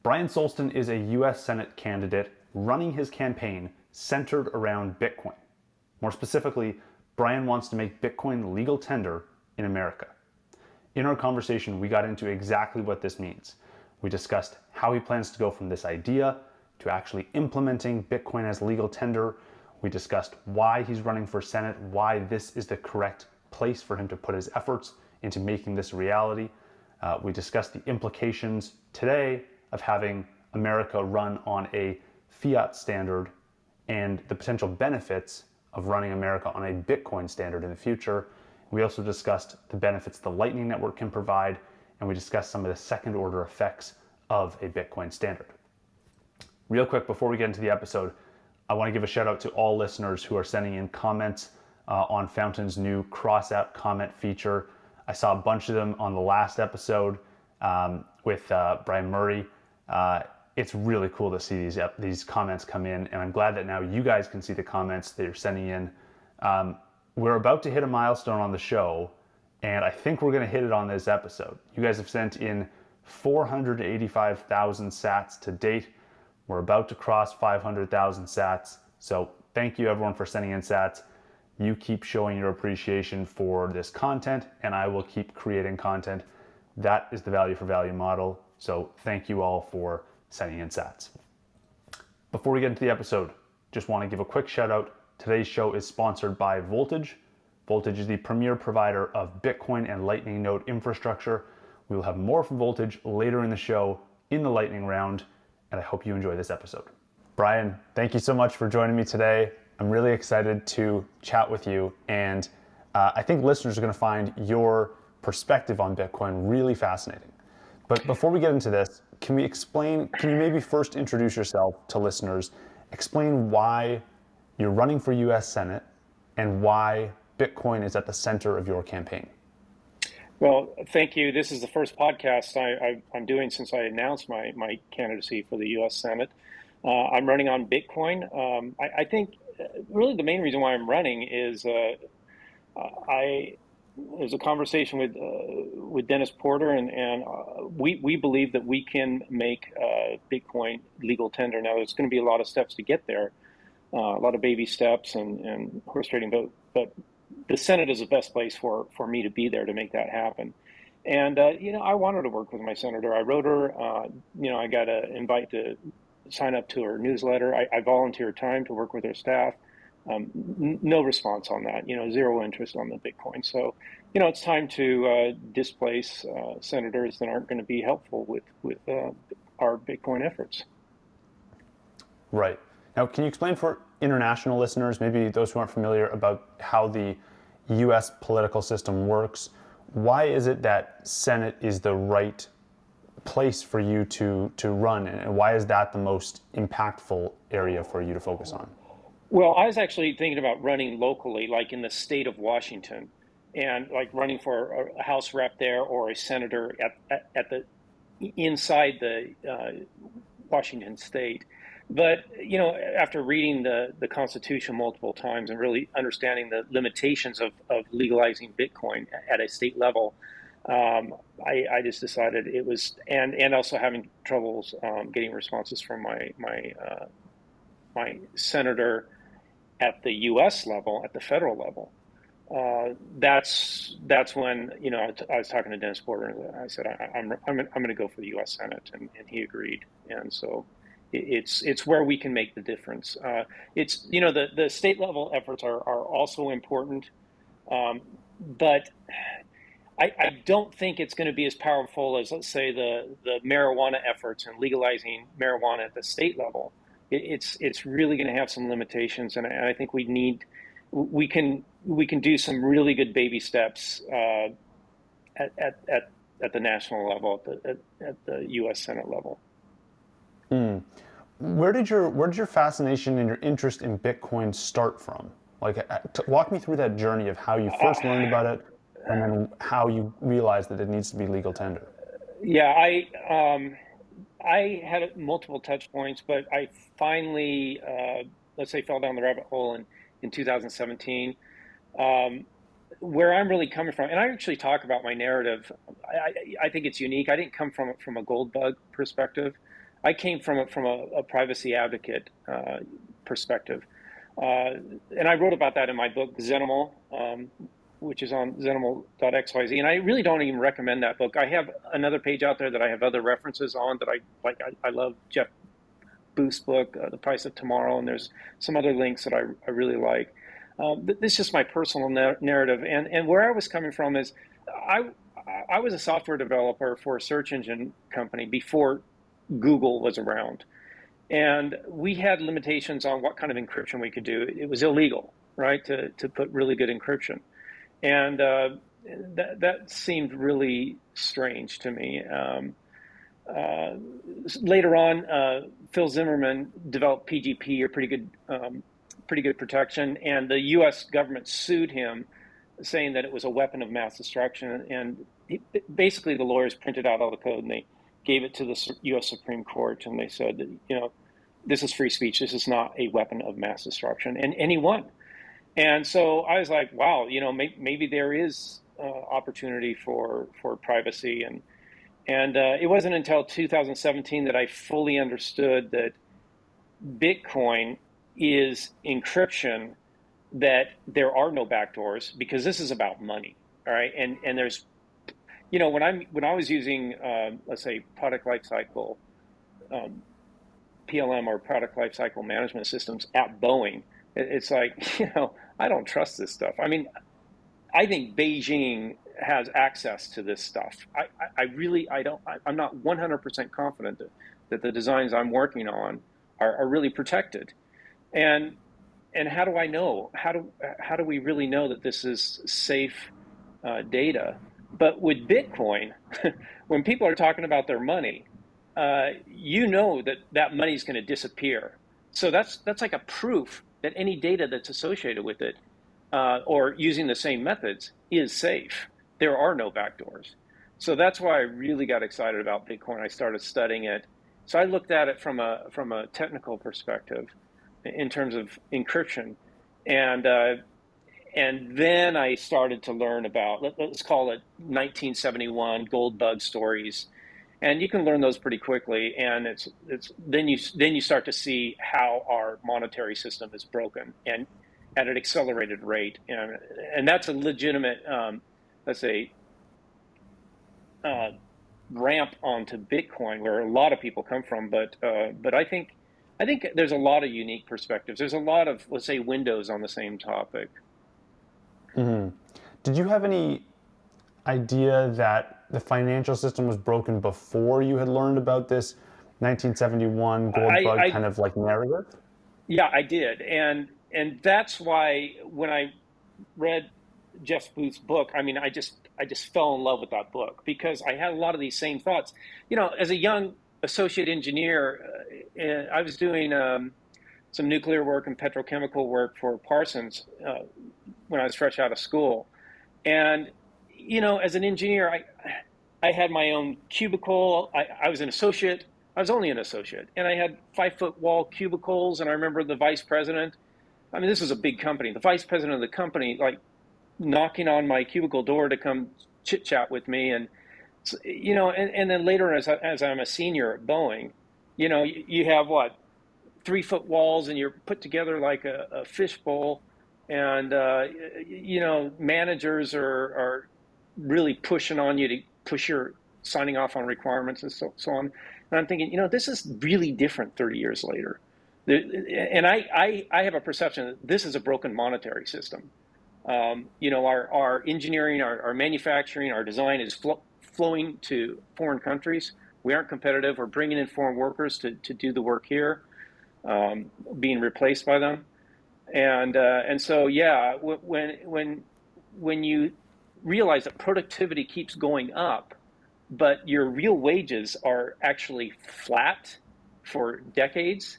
Bryan Solstin is a US Senate candidate running his campaign centered around Bitcoin. More specifically, Bryan wants to make Bitcoin legal tender in America. In our conversation, we got into exactly what this means. We discussed how he plans to go from this idea to actually implementing Bitcoin as legal tender. We discussed why he's running for Senate, why this is the correct place for him to put his efforts into making this a reality. We discussed the implications today of having America run on a Fiat standard and the potential benefits of running America on a Bitcoin standard in the future. We also discussed the benefits the Lightning Network can provide, and we discussed some of the second order effects of a Bitcoin standard. Real quick, before we get into the episode, I want to give a shout out to all listeners who are sending in comments on Fountain's new cross-app comment feature. I saw a bunch of them on the last episode with Brian Murray. It's really cool to see these comments come in, and I'm glad that now you guys can see the comments that you're sending in. We're about to hit a milestone on the show, and I think we're going to hit it on this episode. You guys have sent in 485,000 sats to date. We're about to cross 500,000 sats, so thank you everyone for sending in sats. You keep showing your appreciation for this content, and I will keep creating content. That is the value for value model, so thank you all for sending in sats. Before we get into the episode, just want to give a quick shout out. Today's show is sponsored by Voltage. Voltage is the premier provider of Bitcoin and Lightning node infrastructure. We will have more from Voltage later in the show in the Lightning round, and I hope you enjoy this episode. Bryan, thank you so much for joining me today. I'm really excited to chat with you, and I think listeners are going to find your perspective on Bitcoin really fascinating. But before we get into this, can you maybe first introduce yourself to listeners, explain why you're running for US Senate and why Bitcoin is at the center of your campaign? Well, thank you. This is the first podcast I'm doing since I announced my candidacy for the US Senate. I'm running on Bitcoin. I think really the main reason why I'm running is there's a conversation with Dennis Porter, and we believe that we can make Bitcoin legal tender. Now, there's going to be a lot of steps to get there, a lot of baby steps and horse trading, but the Senate is the best place for me to be there to make that happen. And I wanted to work with my senator. I wrote her. I got an invite to sign up to her newsletter. I volunteered time to work with her staff. No response on that, zero interest on the Bitcoin. So, it's time to displace senators that aren't going to be helpful with our Bitcoin efforts. Right. Now, can you explain for international listeners, maybe those who aren't familiar, about how the U.S. political system works? Why is it that Senate is the right place for you to run, and why is that the most impactful area for you to focus on? Well, I was actually thinking about running locally, like in the state of Washington, and like running for a House rep there or a senator at the inside the Washington state. But after reading the Constitution multiple times and really understanding the limitations of legalizing Bitcoin at a state level, I just decided it was, and also having troubles getting responses from my senator at the U.S. level, at the federal level. That's when I was talking to Dennis Porter, and I said I'm going to go for the U.S. Senate, and he agreed. And so it's where we can make the difference. It's the state level efforts are also important, but I don't think it's going to be as powerful as, let's say, the marijuana efforts and legalizing marijuana at the state level. It's really going to have some limitations, and I think we can do some really good baby steps at the national level, at the U.S. Senate level. Where did your fascination and your interest in Bitcoin start from? Like, walk me through that journey of how you first learned about it, and then how you realized that it needs to be legal tender. Yeah, I had multiple touch points, but I finally, let's say, fell down the rabbit hole in 2017. Where I'm really coming from, and I actually talk about my narrative, I think it's unique. I didn't come from a gold bug perspective. I came from a privacy advocate perspective, and I wrote about that in my book Zenimal, which is on zenimal.xyz. And I really don't even recommend that book. I have another page out there that I have other references on that I like. I love Jeff Booth's book, The Price of Tomorrow, and there's some other links that I really like. This is just my personal narrative, and where I was coming from is I I was a software developer for a search engine company before Google was around. And we had limitations on what kind of encryption we could do. It was illegal, right, to put really good encryption. And that seemed really strange to me. Uh, Later on, Phil Zimmerman developed PGP, or pretty good protection, and the U.S. government sued him, saying that it was a weapon of mass destruction. And basically, the lawyers printed out all the code and they gave it to the U.S. Supreme Court, and they said that, this is free speech. This is not a weapon of mass destruction, and he won. And so I was like, wow, maybe there is opportunity for privacy, and it wasn't until 2017 that I fully understood that Bitcoin is encryption, that there are no backdoors, because this is about money, all right? And there's, when I was using, let's say, product lifecycle, PLM, or product lifecycle management systems at Boeing, it's like, I don't trust this stuff. I mean, I think Beijing has access to this stuff. I'm not 100% confident that the designs I'm working on are really protected. And how do I know? How do we really know that this is safe data? But with Bitcoin, when people are talking about their money, that money is going to disappear. So that's like a proof that any data that's associated with it, or using the same methods, is safe. There are no backdoors. So that's why I really got excited about Bitcoin. I started studying it. So I looked at it from a technical perspective in terms of encryption, and then I started to learn about, let's call it 1971 gold bug stories, and you can learn those pretty quickly. And it's then you start to see how our monetary system is broken, and at an accelerated rate, and that's a legitimate, let's say, ramp onto Bitcoin, where a lot of people come from. But I think there's a lot of unique perspectives. There's a lot of, let's say, windows on the same topic. Mm-hmm. Did you have any idea that the financial system was broken before you had learned about this 1971 gold bug kind of like narrative? Yeah, I did, and that's why when I read Jeff Booth's book, I mean, I just fell in love with that book, because I had a lot of these same thoughts. As a young associate engineer, I was doing some nuclear work and petrochemical work for Parsons when I was fresh out of school, and as an engineer, I had my own cubicle. I was an associate. I was only an associate, and I had 5-foot wall cubicles. And I remember the vice president. I mean, this was a big company. The vice president of the company, like, knocking on my cubicle door to come chit chat with me, and and then later, as I'm a senior at Boeing, you have what, 3-foot walls, and you're put together like a fishbowl, and managers are really pushing on you to push your signing off on requirements and so on. And I'm thinking, this is really different 30 years later. And I have a perception that this is a broken monetary system. Our engineering, our manufacturing, our design is flowing to foreign countries. We aren't competitive. We're bringing in foreign workers to do the work here, being replaced by them. And so, yeah, when you realize that productivity keeps going up, but your real wages are actually flat for decades,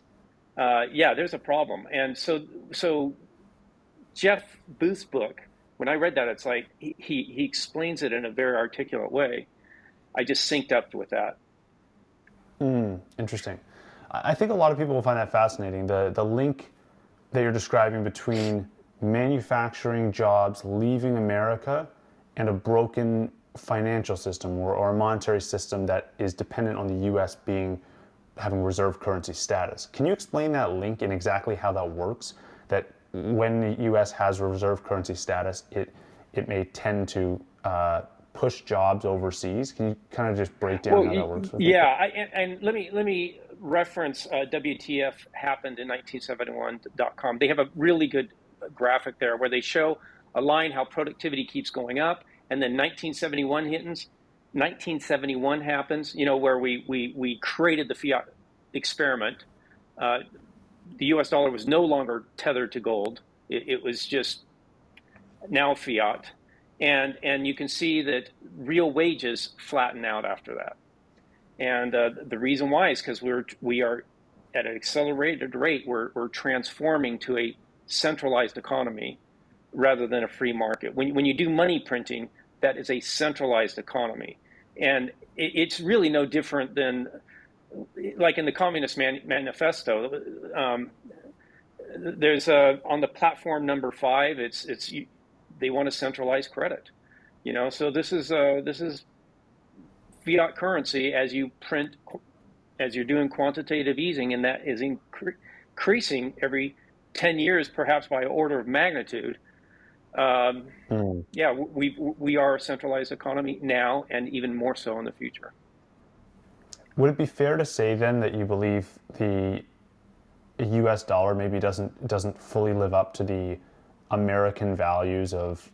yeah, there's a problem. And so Jeff Booth's book, when I read that, it's like he explains it in a very articulate way. I just synced up with that. Interesting. I think a lot of people will find that fascinating. The link that you're describing between manufacturing jobs leaving America and a broken financial system, or a monetary system that is dependent on the U.S. being having reserve currency status. Can you explain that link and exactly how that works? That when the U.S. has reserve currency status, it may tend to push jobs overseas. Can you kind of just break down Well, how that works for yeah, people? and let me reference WTF happened in 1971.com. They have a really good graphic there where they show a line how productivity keeps going up, and then 1971 happens. Where we created the fiat experiment. Uh, the U.S. dollar was no longer tethered to gold. It was just now fiat, and you can see that real wages flatten out after that. And the reason why is because we are at an accelerated rate. We're transforming to a centralized economy rather than a free market. When you do money printing, that is a centralized economy, and it's really no different than like in the Communist Manifesto. There's on the platform number 5. It's they want to centralize credit. So this is fiat currency as you print, as you're doing quantitative easing, and that is increasing every 10 years, perhaps by an order of magnitude. Um, Mm. yeah, we are a centralized economy now, and even more so in the future. Would it be fair to say then that you believe the U.S. dollar maybe doesn't fully live up to the American values of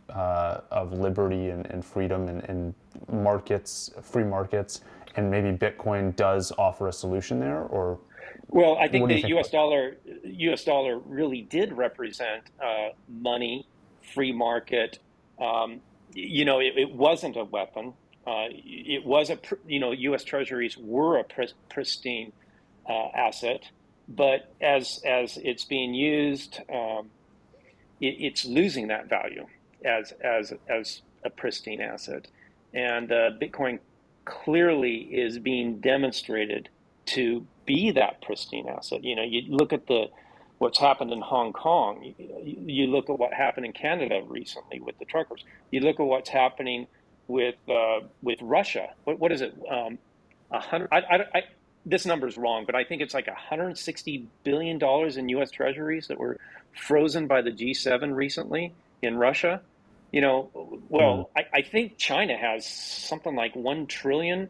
liberty and freedom and markets, free markets, and maybe Bitcoin does offer a solution there? Or Well, I think what do you the think U.S. about that? dollar really did represent money, free market. It wasn't a weapon. It was U.S. Treasuries were a pristine asset, but as it's being used, it's losing that value as a pristine asset, and Bitcoin clearly is being demonstrated to be that pristine asset. You look at what's happened in Hong Kong. You look at what happened in Canada recently with the truckers. You look at what's happening with Russia. What is it? 100. This number is wrong, but I think it's like $160 billion in U.S. Treasuries that were frozen by the G7 recently in Russia. Mm. I think China has something like 1 trillion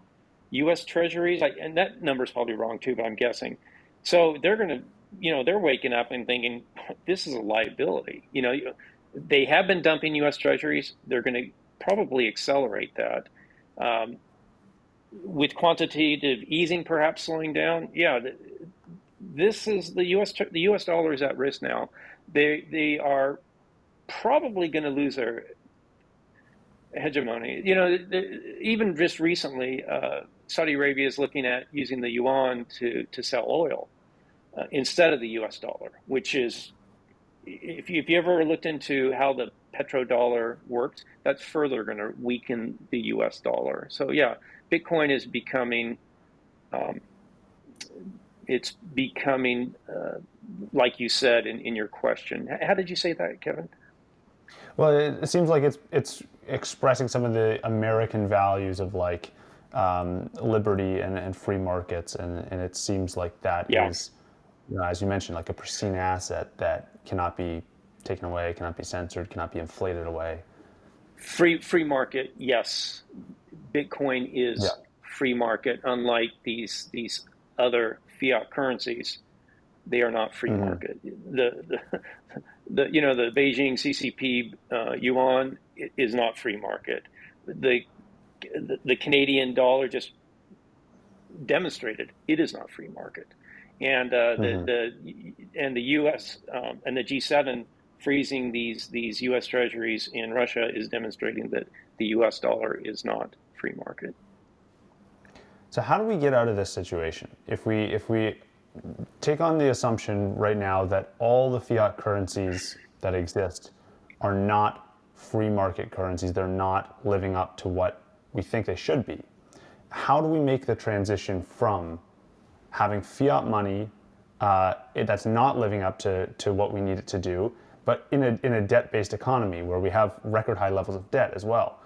U.S. Treasuries, and that number's probably wrong too, but I'm guessing. So they're going to, they're waking up and thinking this is a liability. They have been dumping U.S. Treasuries. They're going to probably accelerate that. Um, with quantitative easing perhaps slowing down, yeah, this is the U.S. dollar is at risk now. They are probably going to lose their hegemony. Even just recently, Saudi Arabia is looking at using the yuan to sell oil instead of the U.S. dollar, which is, if you ever looked into how the petrodollar works, that's further going to weaken the U.S. dollar. So yeah, Bitcoin is becoming, um, it's becoming, like you said in your question. How did you say that, Kevin? Well, it seems like it's expressing some of the American values of like liberty and free markets, and it seems like that Yeah, is, as you mentioned, like a pristine asset that cannot be taken away, cannot be censored, cannot be inflated away. free market. Yes, Bitcoin Yeah. is free market. Unlike these other fiat currencies, they are not free Hmm. market. The Beijing CCP yuan is not free market. The the Canadian dollar just demonstrated it is not free market, and Hmm. the U.S. And the G7 freezing these U.S. Treasuries in Russia is demonstrating that the U.S. dollar is not free market. So how do we get out of this situation? If we take on the assumption right now that all the fiat currencies that exist are not free market currencies, they're not living up to what we think they should be. How do we make the transition from having fiat money that's not living up to what we need it to do, but in a debt-based economy where we have record high levels of debt as well?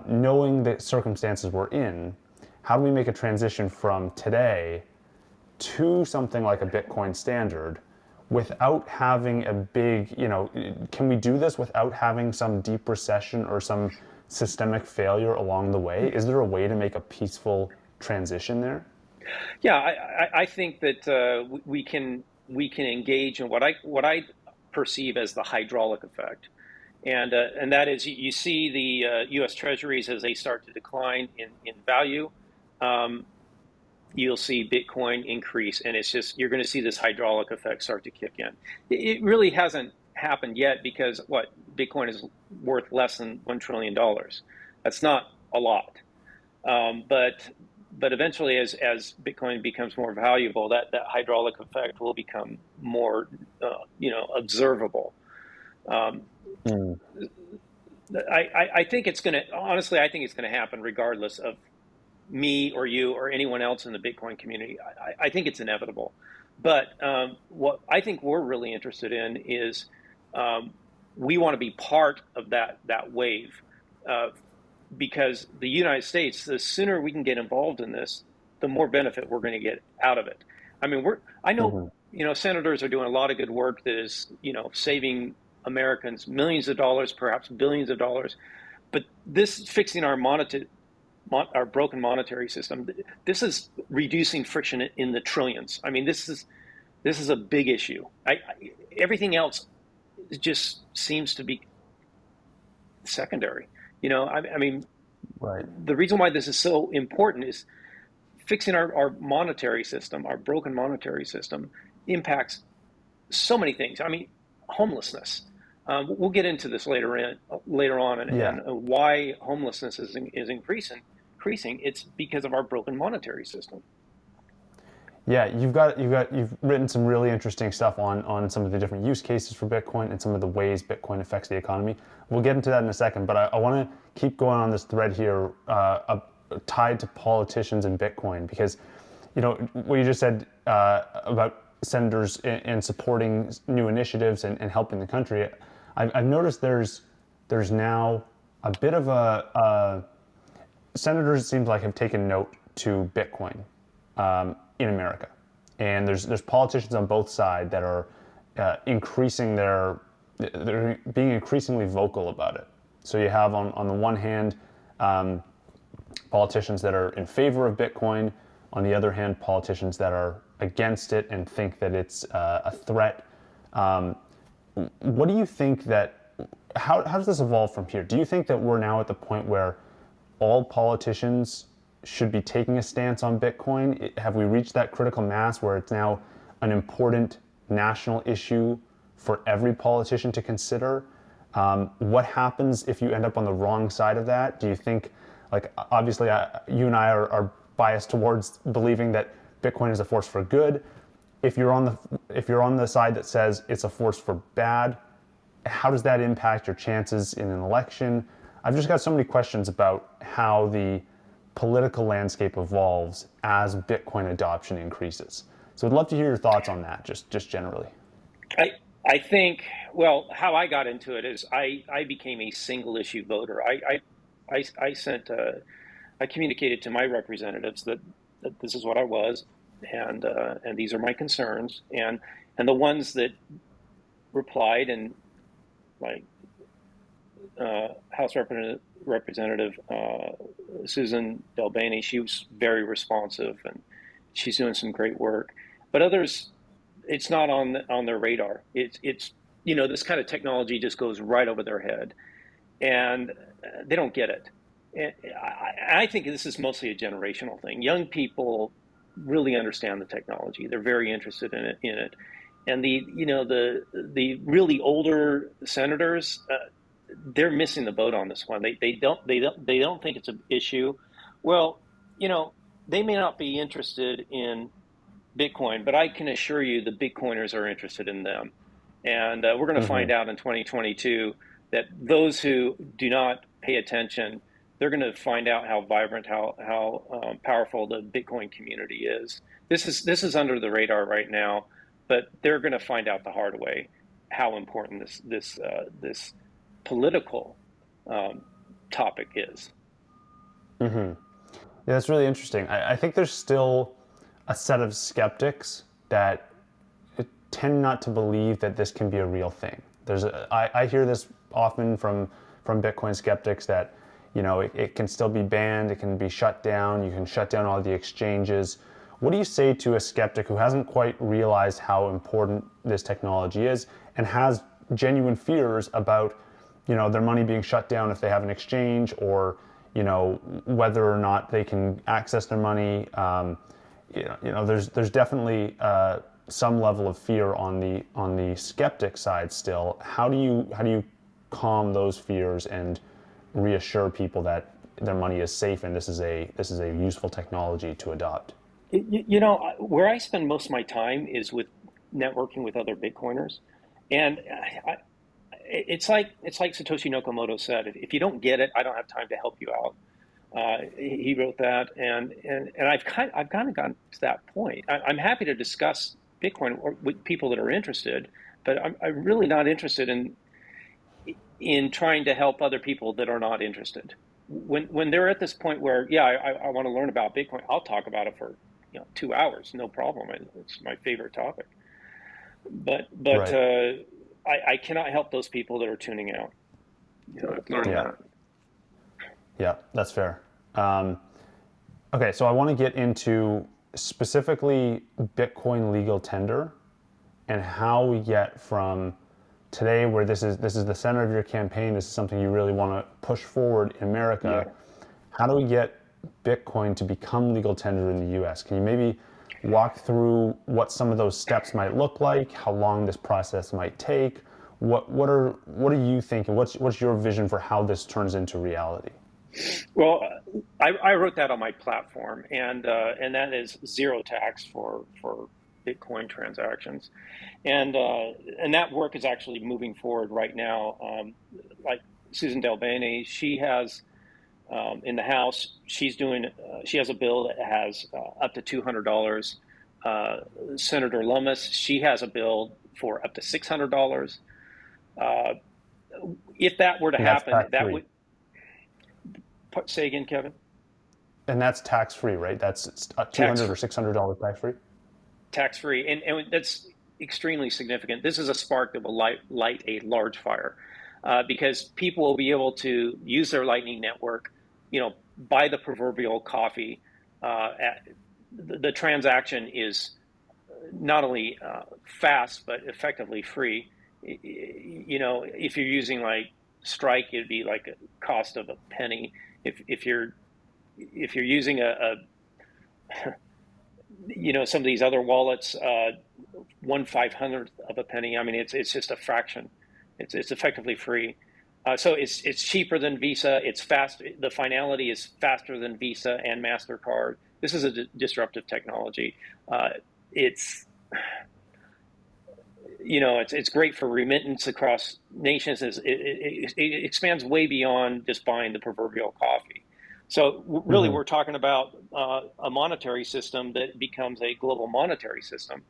Knowing the circumstances we're in, how do we make a transition from today to something like a Bitcoin standard without having a big, can we do this without having some deep recession or some systemic failure along the way? Is there a way to make a peaceful transition there? Yeah, I think that we can engage in what I perceive as the hydraulic effect, and that is you see the U.S. Treasuries as they start to decline in value. Um, you'll see Bitcoin increase, and it's just you're going to see this hydraulic effect start to kick in. It really hasn't happened yet because what Bitcoin is worth less than $1 trillion. That's not a lot, but eventually, as Bitcoin becomes more valuable, that hydraulic effect will become more observable. Um, Mm. I think it's going to honestly. I think it's going to happen regardless of me or you or anyone else in the Bitcoin community. I think it's inevitable. But what I think we're really interested in is um, we want to be part of that wave uh, because the United States, the sooner we can get involved in this, the more benefit we're going to get out of it. I mean, I know, Hmm. senators are doing a lot of good work that is, saving Americans millions of dollars, perhaps billions of dollars. But this fixing our broken monetary system, this is reducing friction in the trillions. I mean, this is a big issue. Everything else just seems to be secondary. I mean, Right. the reason why this is so important is fixing our monetary system, our broken monetary system, impacts so many things. I mean, homelessness. We'll get into this later on, and Yeah. why homelessness is increasing. Increasing. It's because of our broken monetary system. Yeah, you've written some really interesting stuff on some of the different use cases for Bitcoin and some of the ways Bitcoin affects the economy. We'll get into that in a second, but I want to keep going on this thread here, tied to politicians and Bitcoin, because what you just said about senators and supporting new initiatives and helping the country. I've noticed there's now a bit of senators, it seems like, have taken note to Bitcoin in America, and there's politicians on both sides that are they're being increasingly vocal about it. So you have on the one hand politicians that are in favor of Bitcoin, on the other hand politicians that are against it and think that it's a threat. Um, what do you think that how does this evolve from here? Do you think that we're now at the point where all politicians should be taking a stance on Bitcoin? Have we reached that critical mass where it's now an important national issue for every politician to consider? What happens if you end up on the wrong side of that? Do you think, like, obviously, you and I are biased towards believing that Bitcoin is a force for good. If you're on the side that says it's a force for bad, how does that impact your chances in an election? I've just got so many questions about how the political landscape evolves as Bitcoin adoption increases. So I'd love to hear your thoughts on that, just generally. I I think how I got into it is I became a single issue voter. I sent I communicated to my representatives that this is what I was, and these are my concerns, and the ones that replied, and like House Representative Susan Delbany, she was very responsive, and she's doing some great work. But others, it's not on their radar. It's this kind of technology just goes right over their head, and they don't get it. And I think this is mostly a generational thing. Young people really understand the technology; they're very interested in it. And the really older senators, they're missing the boat on this one. They don't think it's an issue. Well, they may not be interested in Bitcoin, but I can assure you the Bitcoiners are interested in them. And we're going to find Mm-hmm. out in 2022 that those who do not pay attention, they're going to find out how vibrant, how powerful the Bitcoin community is. This is under the radar right now, but they're going to find out the hard way how important this political um, topic is. Mm-hmm. Yeah, that's really interesting. I think there's still a set of skeptics that tend not to believe that this can be a real thing. I hear this often from Bitcoin skeptics that, it can still be banned, it can be shut down, you can shut down all the exchanges. What do you say to a skeptic who hasn't quite realized how important this technology is and has genuine fears about, their money being shut down if they have an exchange, or, whether or not they can access their money? There's definitely some level of fear on the skeptic side still. How do you calm those fears and reassure people that their money is safe and this is a useful technology to adopt? Where I spend most of my time is with networking with other Bitcoiners, and it's like Satoshi Nakamoto said: if you don't get it, I don't have time to help you out. He wrote that, and I've kind of gotten to that point. I'm happy to discuss Bitcoin with people that are interested, but I'm really not interested in trying to help other people that are not interested. When they're at this point where, yeah, I want to learn about Bitcoin, I'll talk about it for 2 hours, no problem. It's my favorite topic. But Right. I cannot help those people that are tuning out. I've learned Yeah. that. Yeah, that's fair. Okay, so I want to get into specifically Bitcoin legal tender and how we get from today, where this is the center of your campaign, this is something you really want to push forward in America. Yeah. How do we get Bitcoin to become legal tender in the U.S.? Can you maybe walk through what some of those steps might look like, how long this process might take? What are you thinking? What's your vision for how this turns into reality? Well, I wrote that on my platform, and that is zero tax for Bitcoin transactions, and that work is actually moving forward right now. Like Susan Delbene, she has in the House, she has a bill that has up to $200. Senator Lummis, she has a bill for up to $600. Uh, if that were to And that's happen, tax that free. would say again, Kevin. And that's tax free, right? That's Tax $200 or $600 tax free. tax free, and that's extremely significant. This is a spark that will light a large fire, because people will be able to use their Lightning Network, buy the proverbial coffee. The transaction is not only fast but effectively free. If you're using like Strike, it'd be like a cost of a penny. If you're using a some of these other wallets, 1/500th of a penny. I mean, it's just a fraction. It's effectively free. So it's cheaper than Visa. It's fast. The finality is faster than Visa and MasterCard. This is a disruptive technology. It's it's great for remittance across nations. It expands way beyond just buying the proverbial coffee. So really, Mm-hmm. we're talking about a monetary system that becomes a global monetary system,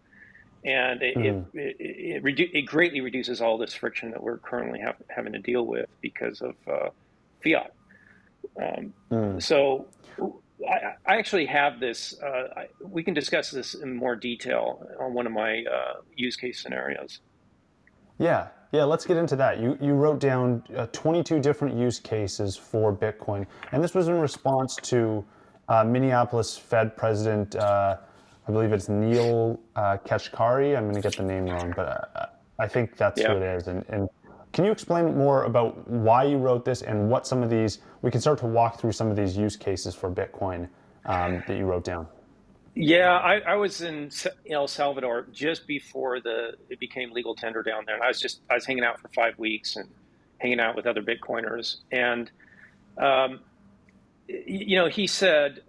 and Mm-hmm. it greatly reduces all this friction that we're currently having to deal with because of fiat. Mm. So I actually have this. We can discuss this in more detail on one of my use case scenarios. Yeah, yeah. Let's get into that. You wrote down 22 different use cases for Bitcoin, and this was in response to Minneapolis Fed President, I believe it's Neil Kashkari. I'm going to get the name wrong, but I think that's who Yeah. it is. And can you explain more about why you wrote this and what some of these? We can start to walk through some of these use cases for Bitcoin that you wrote down. Yeah, I was in El Salvador just before it became legal tender down there, and I was hanging out for 5 weeks and hanging out with other Bitcoiners, and um, he said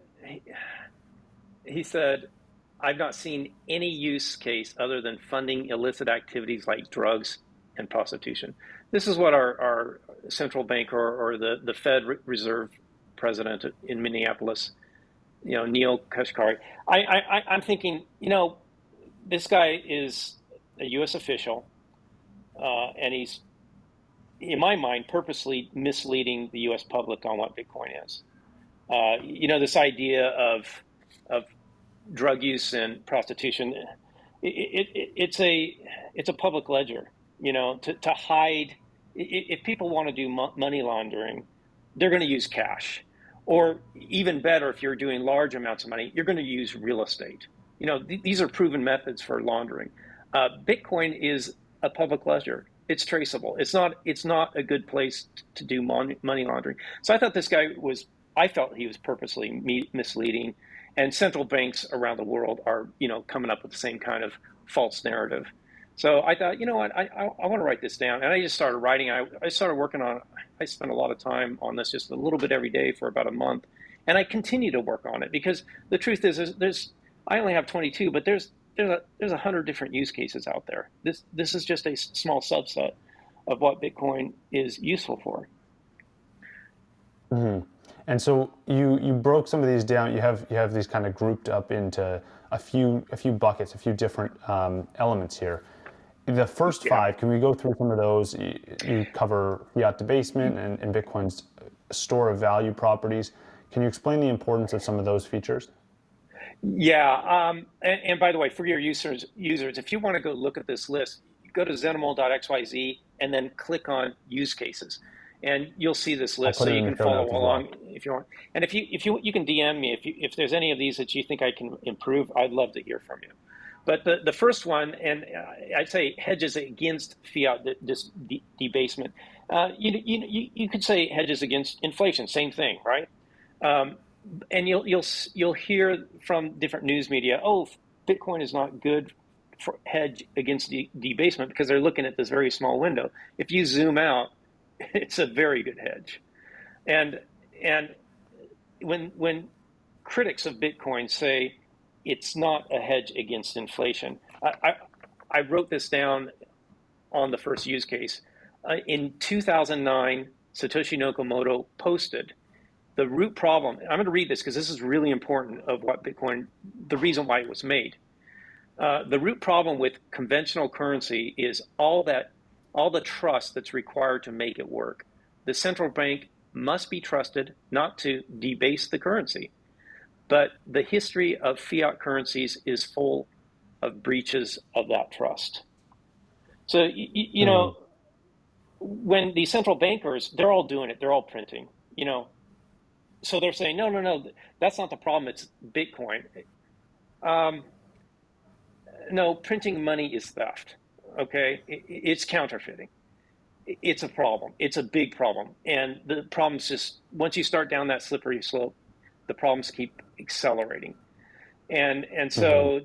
he said I've not seen any use case other than funding illicit activities like drugs and prostitution. This is what our central bank or the Fed Reserve president in Minneapolis, Neil Kashkari. I'm thinking, this guy is a U.S. official, and he's, in my mind, purposely misleading the U.S. public on what Bitcoin is. This idea of drug use and prostitution, it's a public ledger. To hide. If people want to do money laundering, they're going to use cash, or even better, if you're doing large amounts of money, you're going to use real estate. These are proven methods for laundering. Bitcoin is a public ledger. It's traceable. It's not a good place to do money laundering. So I thought this guy was. I felt he was purposely misleading, and central banks around the world are coming up with the same kind of false narrative. So I thought, what, I want to write this down, and I just started writing. I started working on. I spent a lot of time on this, just a little bit every day for about a month, and I continue to work on it because the truth is, there's I only have 22, but there's 100 different use cases out there. This is just a small subset of what Bitcoin is useful for. Mm-hmm. And so you broke some of these down. You have these kind of grouped up into a few buckets, a few different elements here. The first five, can we go through some of those? You cover fiat debasement and Bitcoin's store of value properties. Can you explain the importance of some of those features? Yeah, and by the way, for your users, if you want to go look at this list, go to zenimal.xyz and then click on use cases, and you'll see this I'll list, put so it you in the can show follow notes as along well. if you want. And if you can DM me if there's any of these that you think I can improve, I'd love to hear from you. But the first one, and I'd say hedges against fiat debasement. You could say hedges against inflation, same thing, right? And you'll hear from different news media, oh, Bitcoin is not good for hedge against debasement because they're looking at this very small window. If you zoom out, it's a very good hedge. And when critics of Bitcoin say it's not a hedge against inflation, I wrote this down on the first use case. In 2009, Satoshi Nakamoto posted the root problem. I'm going to read this because this is really important of what Bitcoin, the reason why it was made. The root problem with conventional currency is all the trust that's required to make it work. The central bank must be trusted not to debase the currency. But the history of fiat currencies is full of breaches of that trust. So, Mm-hmm. when these central bankers, they're all doing it, they're all printing, so they're saying, no, that's not the problem, it's Bitcoin. Um, no, printing money is theft, okay? It's counterfeiting. It's a problem. It's a big problem. And the problem's just, once you start down that slippery slope, the problems keep accelerating. And Mm-hmm. so,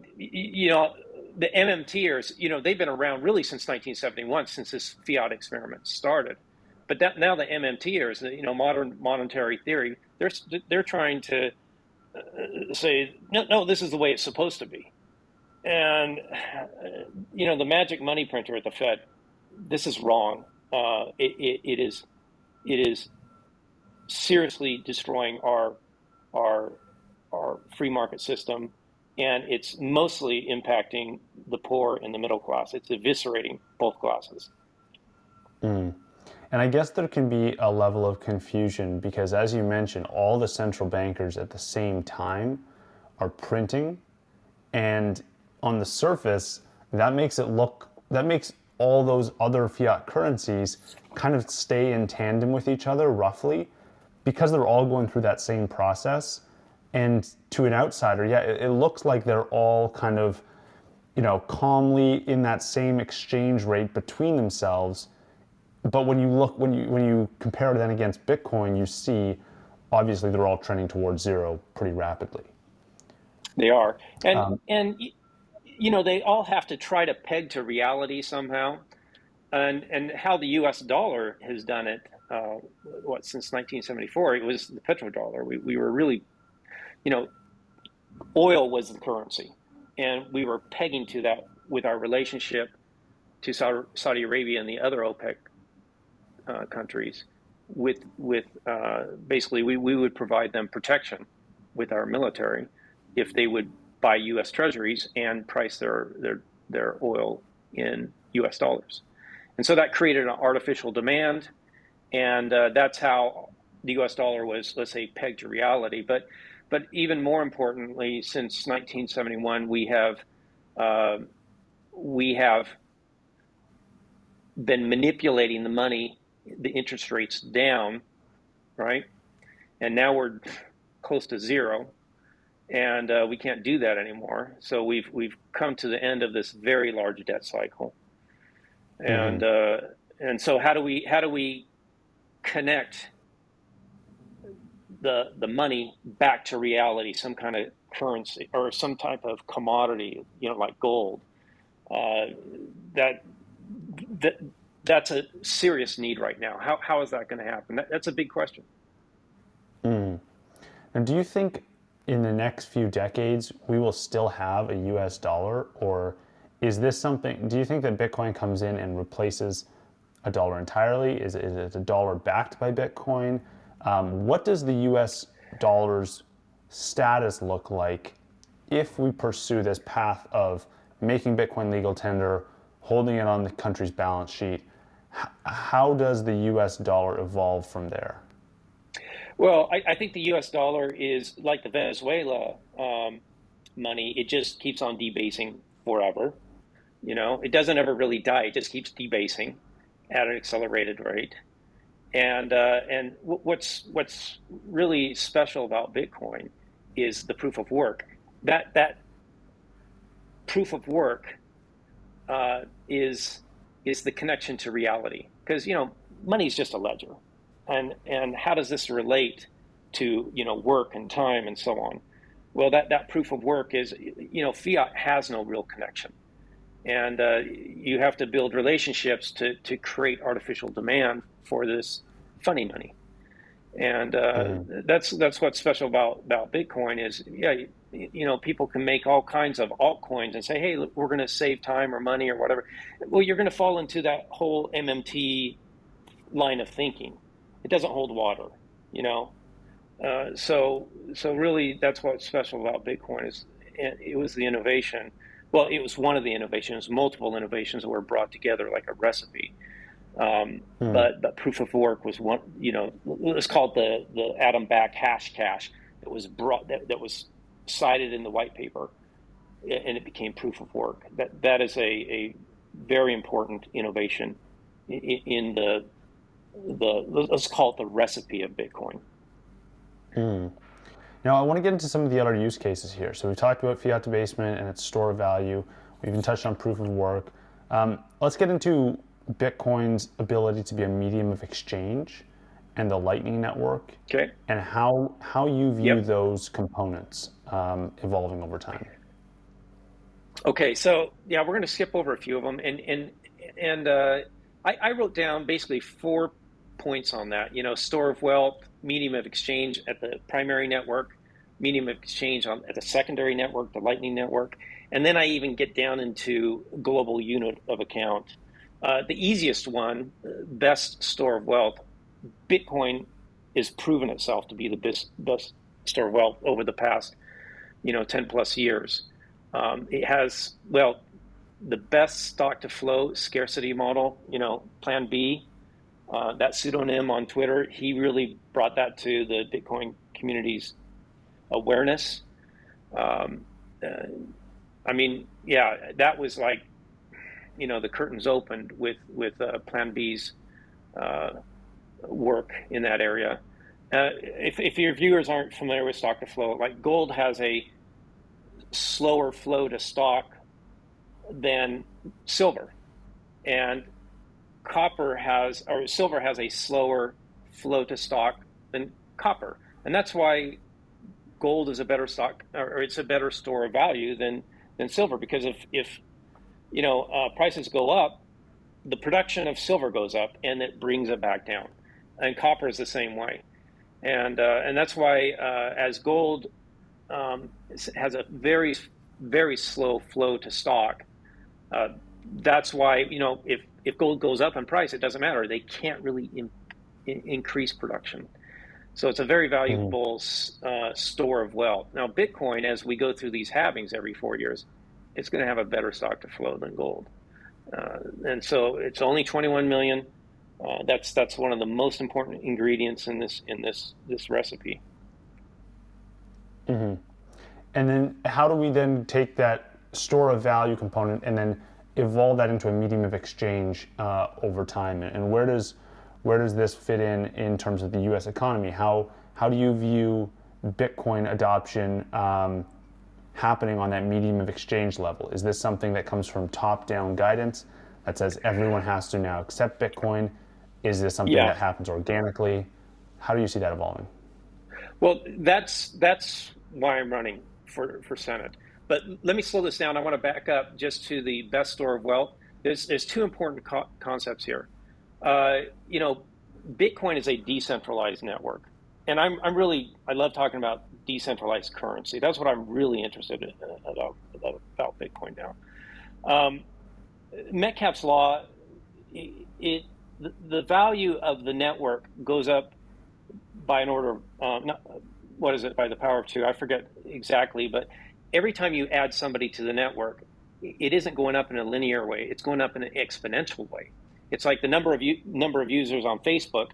the MMTers, they've been around really since 1971, since this fiat experiment started. But now the MMTers, modern monetary theory, they're trying to say, no, this is the way it's supposed to be. And the magic money printer at the Fed, this is wrong. It is seriously destroying our free market system, and it's mostly impacting the poor and the middle class. It's eviscerating both classes. Mm. And I guess there can be a level of confusion because, as you mentioned, all the central bankers at the same time are printing, and on the surface, that makes all those other fiat currencies kind of stay in tandem with each other roughly because they're all going through that same process. And to an outsider, yeah, it looks like they're all kind of, calmly in that same exchange rate between themselves. But when you compare it then against Bitcoin, you see obviously they're all trending towards zero pretty rapidly. They are, and Um, and they all have to try to peg to reality somehow. And how the U.S. dollar has done it, since 1974, it was the petrodollar. We were really, you know, oil was the currency, and we were pegging to that with our relationship to Saudi Arabia and the other OPEC countries. Basically, we would provide them protection with our military if they would buy U.S. Treasuries and price their oil in U.S. dollars. And so that created an artificial demand, and that's how the U.S. dollar was, let's say, pegged to reality. But But even more importantly, since 1971, uh, we have been manipulating the money, the interest rates down, right? And now we're close to zero, and we can't do that anymore. So we've come to the end of this very large debt cycle, Hmm. and so how do we connect the money back to reality, some kind of currency or some type of commodity, like gold? Uh, that that that's a serious need right now. How is that going to happen? That's a big question. And do you think in the next few decades we will still have a US dollar, or is this something, do you think that Bitcoin comes in and replaces a dollar entirely? Is it a dollar backed by Bitcoin? What does the US dollar's status look like if we pursue this path of making Bitcoin legal tender, holding it on the country's balance sheet? How does the US dollar evolve from there? Well, I think the U.S. dollar is like the Venezuela money. It just keeps on debasing forever. It doesn't ever really die. It just keeps debasing at an accelerated rate. And what's really special about Bitcoin is the proof of work. That proof of work is the connection to reality, because money is just a ledger, and how does this relate to work and time and so on? Well, that proof of work is, fiat has no real connection, and you have to build relationships to create artificial demand for this funny money. And Mm-hmm. that's what's special about Bitcoin is, yeah, people can make all kinds of altcoins and say, hey, look, we're going to save time or money or whatever. Well, you're going to fall into that whole MMT line of thinking. It doesn't hold water, you know. So really, that's what's special about Bitcoin is it was the innovation. Well, it was one of the innovations. Multiple innovations that were brought together like a recipe. But proof of work was one. It's called the atom back hash cache that was brought that was cited in the white paper, and it became proof of work. That is a very important innovation in the let's call it the recipe of Bitcoin. Now, I want to get into some of the other use cases here. So we've talked about fiat debasement and its store of value. We've even touched on proof of work. Let's get into Bitcoin's ability to be a medium of exchange and the Lightning Network, Okay. and how you view Yep. those components evolving over time. Okay. So yeah, we're going to skip over a few of them, and I wrote down basically 4 points on that. Store of wealth, medium of exchange at the primary network, medium of exchange at the secondary network, the Lightning Network, and then I even get down into global unit of account. The easiest one, best store of wealth, Bitcoin has proven itself to be the best store of wealth over the past 10 plus years. It has, well, the best stock to flow scarcity model, Plan B, that pseudonym on Twitter, he really brought that to the Bitcoin community's awareness. Um, uh, I mean, yeah, that was like, the curtains opened with Plan B's uh, work in that area. If your viewers aren't familiar with stock to flow, like gold has a slower flow to stock than silver, and silver has a slower flow to stock than copper, and that's why gold is a better stock, or it's a better store of value than silver, because if prices go up, the production of silver goes up and it brings it back down, and copper is the same way, and that's why as gold has a very very slow flow to stock. Uh, that's why if gold goes up in price, it doesn't matter. They can't really increase production. So it's a very Mhm. valuable store of wealth. Now, Bitcoin, as we go through these halvings every 4 years, it's going to have a better stock to flow than gold. And so it's only 21 million. That's one of the most important ingredients in this recipe. And then how do we then take that store of value component and then evolve that into a medium of exchange over time? And where does this fit in terms of the U.S. economy? How do you view Bitcoin adoption happening on that medium of exchange level? Is this something that comes from top-down guidance that says everyone has to now accept Bitcoin? Is this something Yeah. that happens organically? How do you see that evolving? Well, that's why I'm running for Senate. But let me slow this down. I want to back up just to the best store of wealth. There's two important concepts here. You know, Bitcoin is a decentralized network, and I love talking about decentralized currency. That's what I'm really interested in about Bitcoin now. Um, Metcalfe's law, the value of the network goes up by an order of not, what is it, by the power of two? I forget exactly, but every time you add somebody to the network, it isn't going up in a linear way. It's going up in an exponential way. It's like the number of users on Facebook.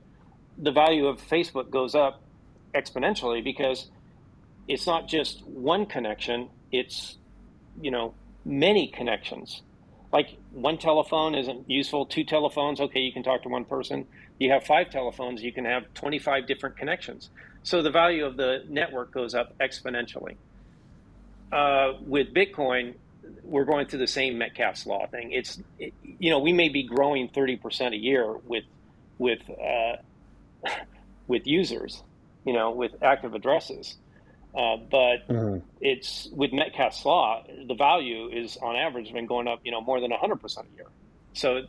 The value of Facebook goes up exponentially because it's not just one connection. It's, you know, many connections. Like one telephone isn't useful. Two telephones, okay, you can talk to one person. You have five telephones, you can have 25 different connections. So the value of the network goes up exponentially. With Bitcoin, we're going through the same Metcalfe's law thing. You know, we may be growing 30% a year with with users, you know, with active addresses. But Mm-hmm. it's with Metcalfe's law, the value is on average been going up, you know, more than 100% a year. So,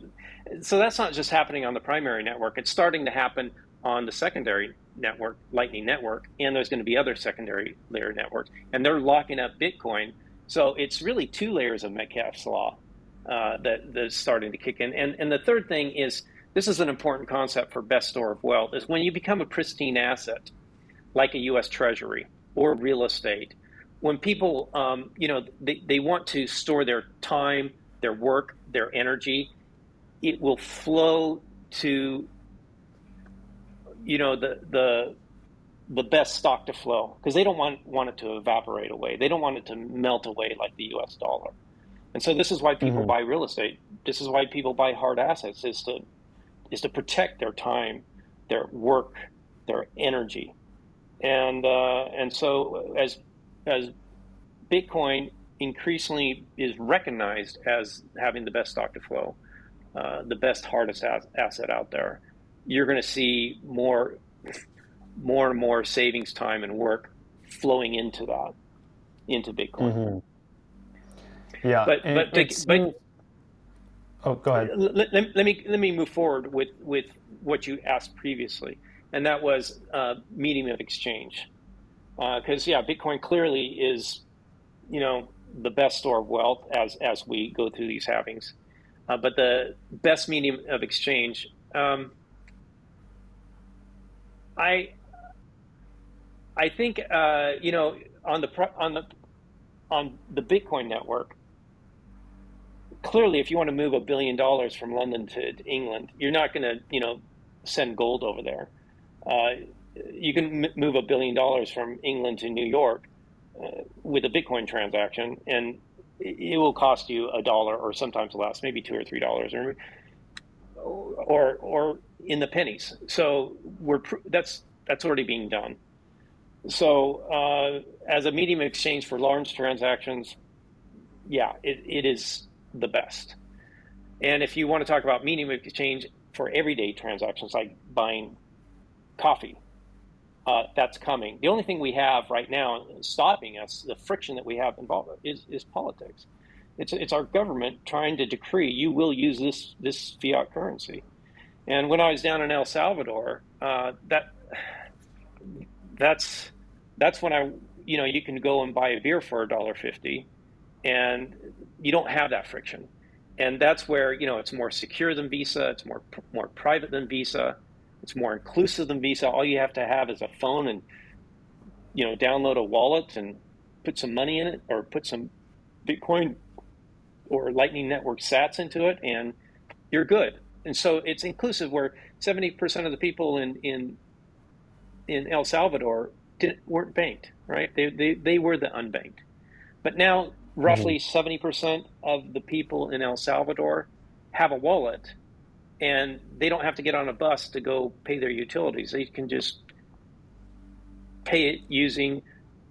so that's not just happening on the primary network. It's starting to happen on the secondary network, Lightning Network, and there's going to be other secondary layer networks, and they're locking up Bitcoin. So it's really two layers of Metcalfe's law that's starting to kick in. And the third thing is, this is an important concept for best store of wealth, is when you become a pristine asset, like a U.S. Treasury or real estate, when people, you know, they want to store their time, their work, their energy, it will flow to, you know, the best stock to flow, because they don't want it to evaporate away. They don't want it to melt away like the U.S. dollar. And so this is why people Mm-hmm. buy real estate. This is why people buy hard assets, is to protect their time, their work, their energy. And so as Bitcoin increasingly is recognized as having the best stock to flow, the best hardest asset out there, you're going to see and more savings time and work flowing into Bitcoin. Mm-hmm. Yeah, But and but it but seems. Oh, go ahead. let me move forward with what you asked previously, and that was medium of exchange. Because yeah, Bitcoin clearly is, you know, the best store of wealth as we go through these halvings. But the best medium of exchange, I I think you know, on the Bitcoin network, clearly, if you want to move $1 billion from London to England, you're not going to, you know, send gold over there. Uh, you can move $1 billion from England to New York with a Bitcoin transaction, and it will cost you $1 or sometimes less, maybe $2 or $3, or in the pennies. So that's already being done. So as a medium of exchange for large transactions, yeah, it is the best. And if you want to talk about medium of exchange for everyday transactions, like buying coffee, that's coming. The only thing we have right now stopping us, the friction that we have involved, is politics. It's our government trying to decree you will use this fiat currency. And when I was down in El Salvador, that's that's when I, you know, you can go and buy a beer for $1.50, and you don't have that friction. And that's where, you know, it's more secure than Visa, it's more private than Visa, it's more inclusive than Visa. All you have to have is a phone and, you know, download a wallet and put some money in it, or put some Bitcoin or Lightning Network Sats into it, and you're good. And so it's inclusive, where 70% of the people in El Salvador weren't banked, right? They were the unbanked. But now roughly 70% of the people in El Salvador have a wallet, and they don't have to get on a bus to go pay their utilities. They can just pay it using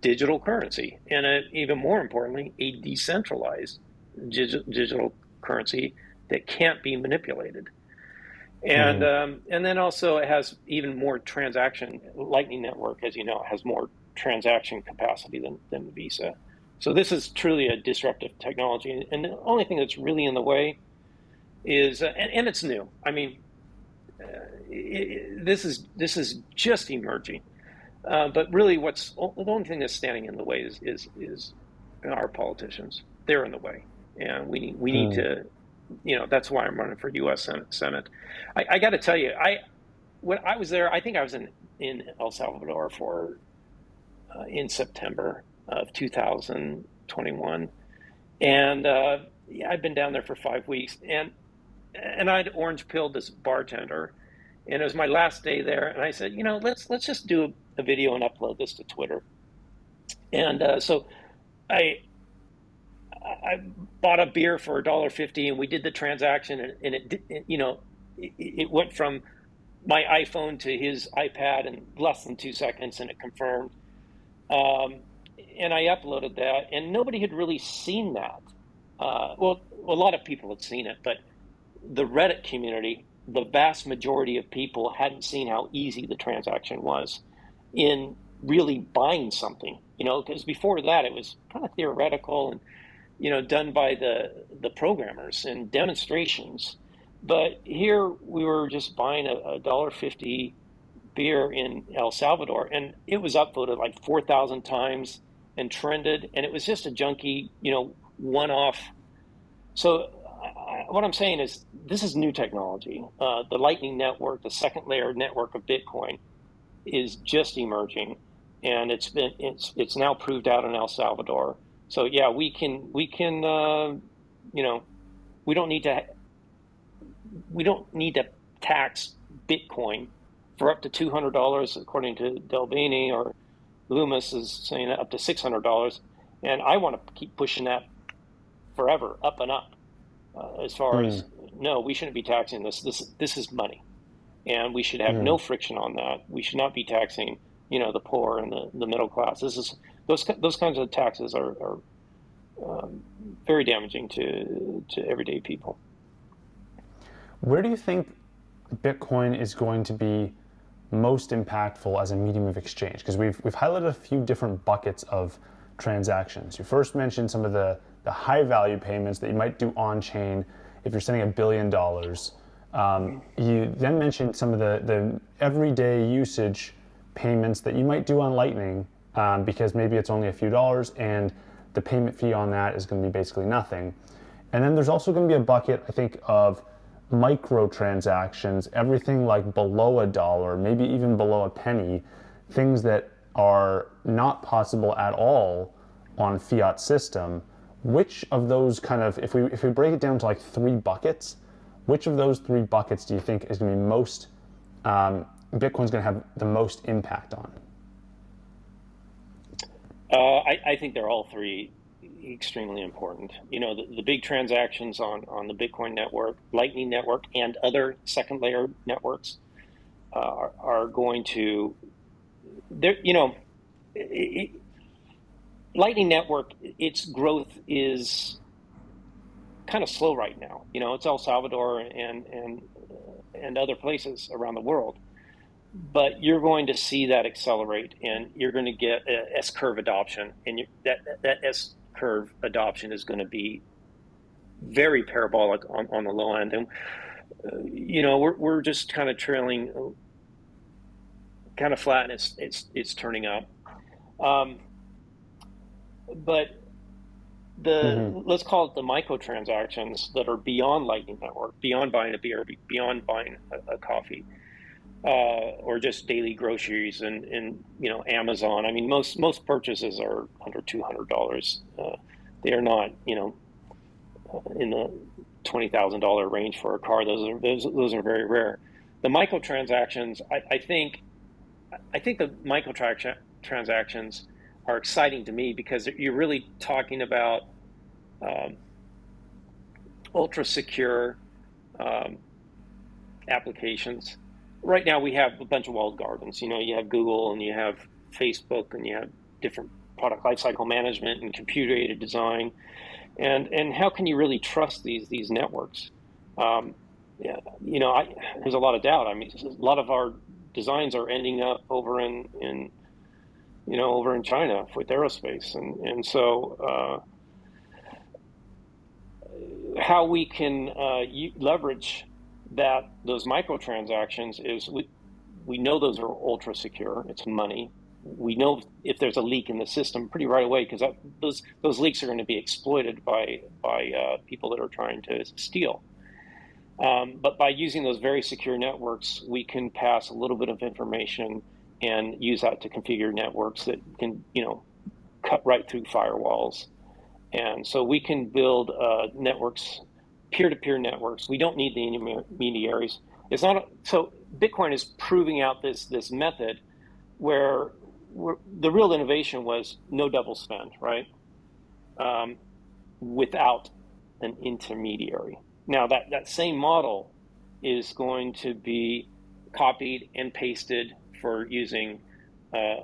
digital currency, and even more importantly, a decentralized digital currency that can't be manipulated. Mm-hmm. And then also it has even more transaction. Lightning Network, as you know, has more transaction capacity than Visa. So this is truly a disruptive technology. And the only thing that's really in the way is, and it's new. I mean, this is just emerging. But really, the only thing that's standing in the way is our politicians. They're in the way, and we need to. That's why I'm running for U.S. Senate. I got to tell you, when I was there, I think I was in El Salvador for in September of 2021, and yeah, I've been down there for 5 weeks, and I'd orange pilled this bartender, and it was my last day there, and I said, let's just do a video and upload this to Twitter, and so I I bought a beer for $1.50, and we did the transaction, and it went from my iPhone to his iPad in less than 2 seconds, and it confirmed. Um, and I uploaded that, and nobody had really seen that. Well, a lot of people had seen it, but the Reddit community, the vast majority of people hadn't seen how easy the transaction was in really buying something. Because before that it was kind of theoretical and done by the programmers and demonstrations. But here we were just buying a $1.50 beer in El Salvador, and it was upvoted like 4,000 times and trended, and it was just a junky, one-off. So what I'm saying is this is new technology. The Lightning Network, the second layer network of Bitcoin, is just emerging, and it's now proved out in El Salvador. So yeah, we don't need to tax Bitcoin for up to $200, according to Delbini, or Loomis is saying up to $600, and I want to keep pushing that forever, up and up. As far as no, we shouldn't be taxing this. This is money, and we should have no friction on that. We should not be taxing, the poor and the middle class. Those kinds of taxes are very damaging to everyday people. Where do you think Bitcoin is going to be most impactful as a medium of exchange? Because we've highlighted a few different buckets of transactions. You first mentioned some of the high value payments that you might do on chain if you're sending $1 billion. You then mentioned some of the everyday usage payments that you might do on Lightning, because maybe it's only a few dollars and the payment fee on that is going to be basically nothing. And then there's also going to be a bucket, I think, of micro transactions, everything like below $1, maybe even below a penny, things that are not possible at all on fiat system. Which of those kind of, if we break it down to like 3 buckets, which of those 3 buckets do you think is going to be most, Bitcoin's going to have the most impact on? I think they're all 3 extremely important. The big transactions on the Bitcoin network, Lightning Network, and other second layer networks are going to, Lightning Network, its growth is kind of slow right now. It's El Salvador and other places around the world. But you're going to see that accelerate, and you're going to get S-curve adoption, and that S-curve adoption is going to be very parabolic on the low end. And we're just kind of trailing, kind of flat, and it's turning up. But let's call it the microtransactions that are beyond Lightning Network, beyond buying a beer, beyond buying a coffee. Or just daily groceries and Amazon. I mean, most purchases are under $200. They are not in the $20,000 range for a car. Those are very rare. The microtransactions, I think the transactions are exciting to me because you're really talking about um, ultra secure um, applications. Right now, we have a bunch of walled gardens. You have Google and you have Facebook and you have different product lifecycle management and computer aided design. And how can you really trust these networks? Um, yeah, there's a lot of doubt. I mean, a lot of our designs are ending up over in China with aerospace, and so how we can leverage those microtransactions is we know those are ultra secure. It's money. We know if there's a leak in the system pretty right away because those leaks are going to be exploited by people that are trying to steal. But by using those very secure networks, we can pass a little bit of information and use that to configure networks that can, cut right through firewalls. And so we can build networks, peer-to-peer networks. We don't need the intermediaries. It's not so Bitcoin is proving out this method where the real innovation was no double spend, right? Um, Without an intermediary. Now that same model is going to be copied and pasted for using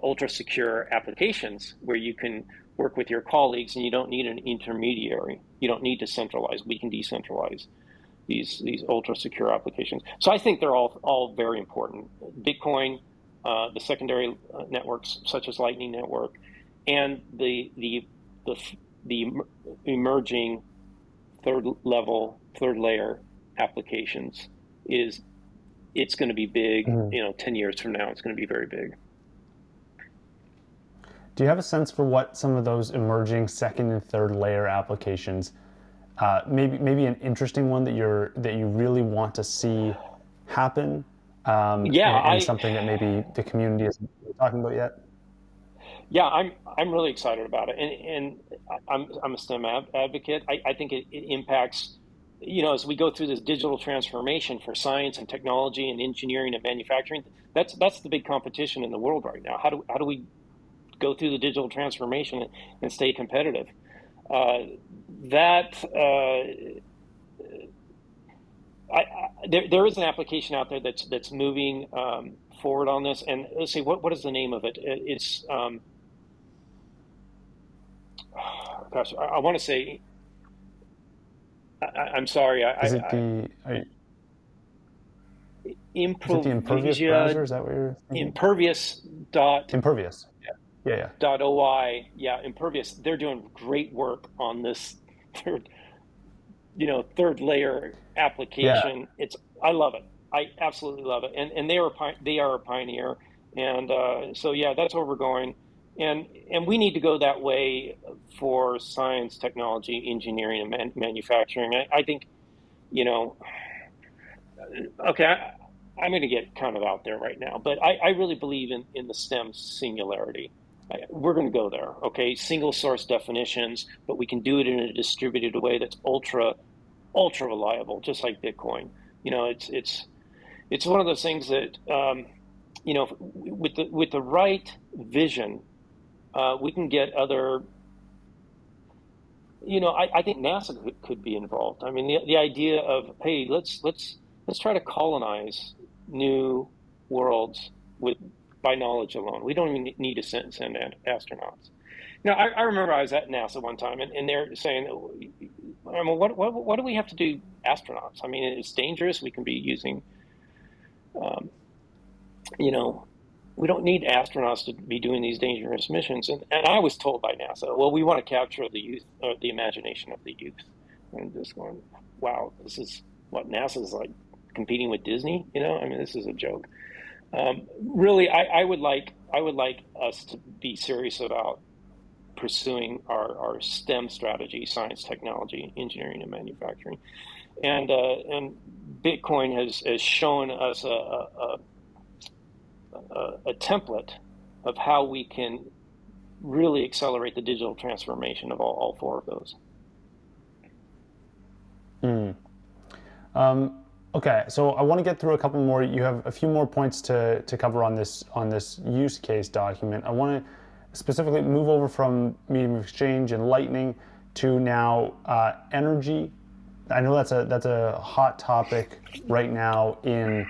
ultra secure applications where you can work with your colleagues and you don't need an intermediary. You don't need to centralize. We can decentralize these ultra secure applications. So I think they're all very important. Bitcoin, the secondary networks such as Lightning Network, and the emerging third layer applications it's going to be big. 10 years from now, it's going to be very big. Do you have a sense for what some of those emerging second and third layer applications, maybe an interesting one that you really want to see happen, Yeah, and something that maybe the community isn't talking about yet? yeah, I'm really excited about it, and I'm a STEM advocate. I think it impacts, as we go through this digital transformation for science and technology and engineering and manufacturing. That's the big competition in the world right now. How do we go through the digital transformation and stay competitive? Uh, that there is an application out there that's moving forward on this. And let's see, what is the name of it? It's gosh, I want to say. I'm sorry. Is it the is it the Impervious Improvisia browser? Is that what you're thinking? Impervious dot Impervious. Yeah, yeah, dot oi. Yeah, Impervious. They're doing great work on this third third layer yeah. application. I love it. I absolutely love it. And they are a pioneer. And so yeah, that's where we're going. And we need to go that way for science, technology, engineering, and manufacturing. I think, you know, okay, I'm going to get kind of out there right now, but I really believe in the STEM singularity. We're going to go there, okay? Single source definitions, but we can do it in a distributed way that's ultra reliable, just like Bitcoin. It's one of those things that with the right vision, we can get other. I think NASA could be involved. I mean, the idea of, hey, let's try to colonize new worlds by knowledge alone. We don't even need to send astronauts. I remember I was at NASA one time, and they're saying, I mean, what do we have to do astronauts? I mean, it's dangerous. We can be using, um, you know, we don't need astronauts to be doing these dangerous missions. And I was told by NASA, well, we want to capture the youth, or the imagination of the youth. And just going, wow, this is what NASA's like competing with Disney. I mean, this is a joke. Really, I would like us to be serious about pursuing our STEM strategy: science, technology, engineering, and manufacturing. And Bitcoin has shown us a template of how we can really accelerate the digital transformation of all four of those. Mm. Um, Okay, so I want to get through a couple more. You have a few more points to cover on this use case document. I want to specifically move over from medium of exchange and lightning to now energy. I know that's a hot topic right now in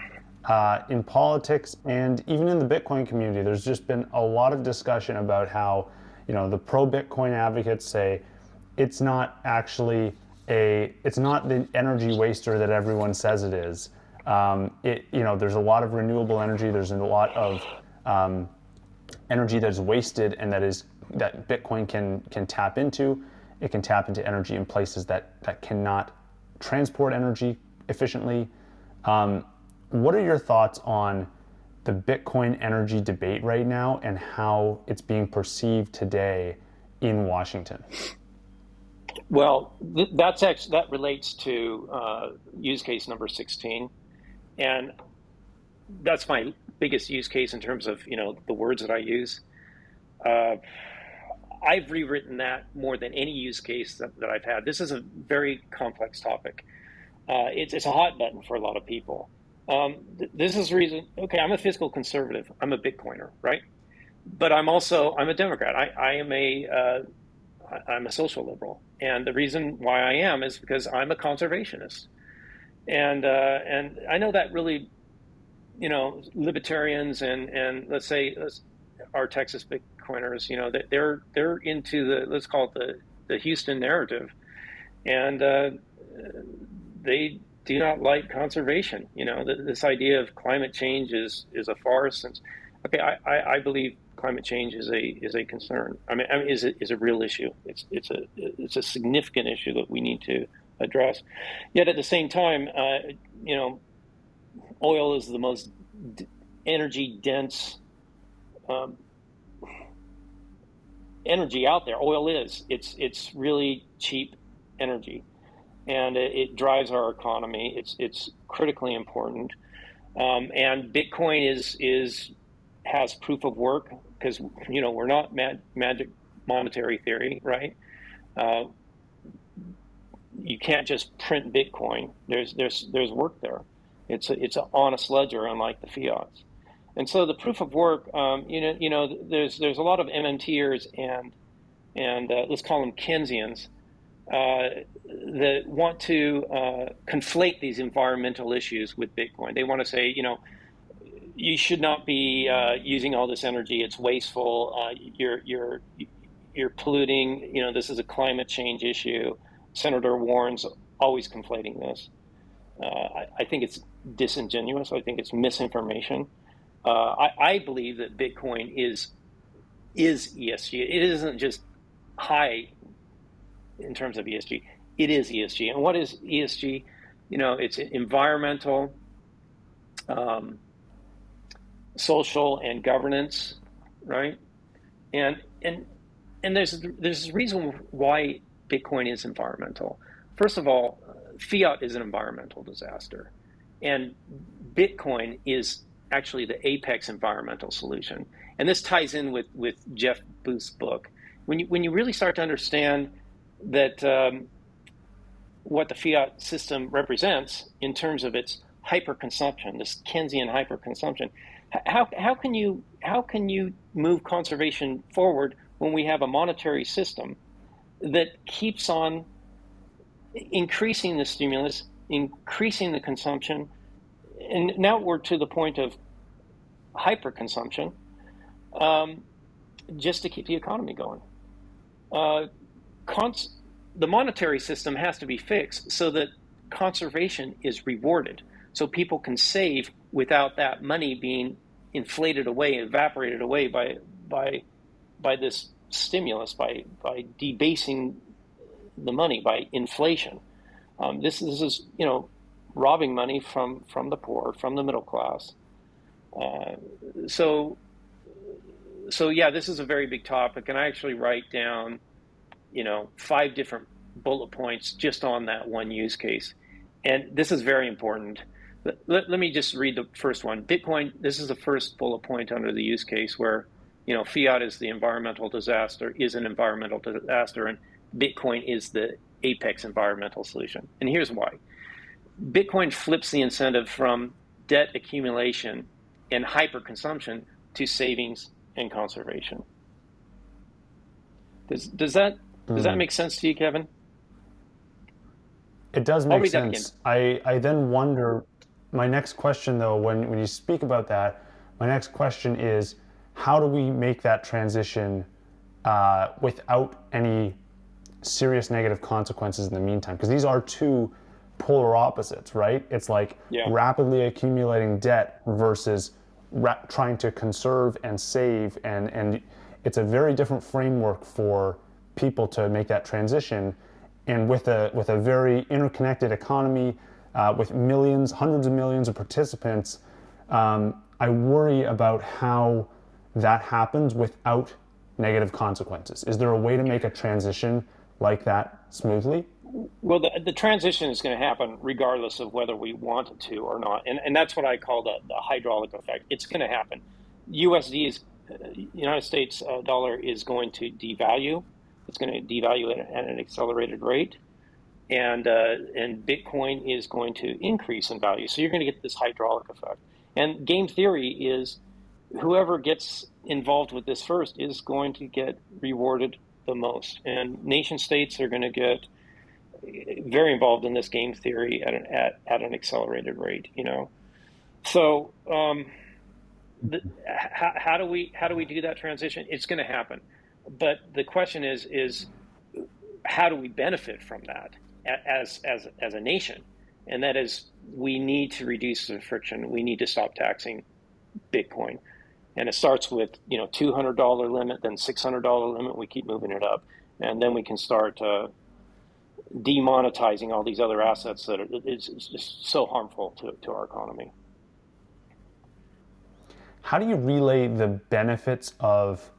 politics and even in the Bitcoin community. There's just been a lot of discussion about how, the pro Bitcoin advocates say it's not actually it's not the energy waster that everyone says it is. There's a lot of renewable energy. There's a lot of energy that is wasted and that Bitcoin can tap into. It can tap into energy in places that cannot transport energy efficiently. What are your thoughts on the Bitcoin energy debate right now and how it's being perceived today in Washington? Well, that relates to use case number 16, and that's my biggest use case in terms of the words that I use. I've rewritten that more than any use case that I've had. This is a very complex topic. It's a hot button for a lot of people. This is the reason. Okay, I'm a fiscal conservative. I'm a Bitcoiner, right? But I'm a Democrat. I'm a social liberal, and the reason why I am is because I'm a conservationist, and I know that really, libertarians and let's say our Texas Bitcoiners, that they're into let's call it the Houston narrative, and they do not like conservation. This idea of climate change is a farce. And okay, I believe climate change is a concern. I mean, is a real issue. It's a significant issue that we need to address. Yet at the same time, oil is the most energy dense energy out there. Oil is. It's really cheap energy, and it drives our economy. It's critically important. And Bitcoin has proof of work because we're not magic monetary theory, right? You can't just print Bitcoin. There's work there. It's an honest ledger, unlike the fiats. And so the proof of work, there's a lot of MMTers and let's call them Keynesians that want to conflate these environmental issues with Bitcoin. They want to say, you should not be using all this energy. It's wasteful. You're polluting. This is a climate change issue. Senator Warren's always conflating this. I think it's disingenuous. I think it's misinformation. I believe that Bitcoin is ESG. It isn't just high in terms of ESG. It is ESG. And what is ESG? It's environmental, social, and governance, right? And there's a reason why Bitcoin is environmental. First of all, fiat is an environmental disaster, and Bitcoin is actually the apex environmental solution. And this ties in with Jeff Booth's book. When you really start to understand that what the fiat system represents in terms of its hyperconsumption, this Keynesian hyperconsumption, how can you move conservation forward when we have a monetary system that keeps on increasing the stimulus, increasing the consumption, and now we're to the point of hyperconsumption, just to keep the economy going. The monetary system has to be fixed so that conservation is rewarded, so people can save without that money being inflated away, evaporated away by this stimulus, by debasing the money, by inflation. This is robbing money from the poor, from the middle class. So yeah, this is a very big topic, and I actually write down 5 different bullet points just on that one use case. And this is very important. Let me just read the first one. Bitcoin, this is the first bullet point under the use case where, fiat is the environmental disaster, is an environmental disaster, and Bitcoin is the apex environmental solution. And here's why. Bitcoin flips the incentive from debt accumulation and hyper-consumption to savings and conservation. Does that make sense to you, Kevin? It does I'll make read that again. sense. I then wonder, my next question though, when you speak about that, my next question is, how do we make that transition without any serious negative consequences in the meantime? Because these are two polar opposites, right? It's like Yeah. rapidly accumulating debt versus trying to conserve and save, and it's a very different framework for people to make that transition. And with a very interconnected economy, with millions, hundreds of millions of participants, I worry about how that happens without negative consequences. Is there a way to make a transition like that smoothly? Well, the transition is going to happen regardless of whether we want it to or not. And that's what I call the hydraulic effect. It's going to happen. USD is, United States dollar is going to devalue. It's going to devalue at an accelerated rate. And Bitcoin is going to increase in value. So you're going to get this hydraulic effect. And game theory is whoever gets involved with this first is going to get rewarded the most. And nation states are going to get very involved in this game theory at an accelerated rate. So how do we do that transition? It's going to happen, but the question is how do we benefit from that as a nation? And that is, we need to reduce the friction. We need to stop taxing Bitcoin, and it starts with $200 limit, then $600 limit. We keep moving it up, and then we can start demonetizing all these other assets that is just so harmful to our economy. How do you relay the benefits of,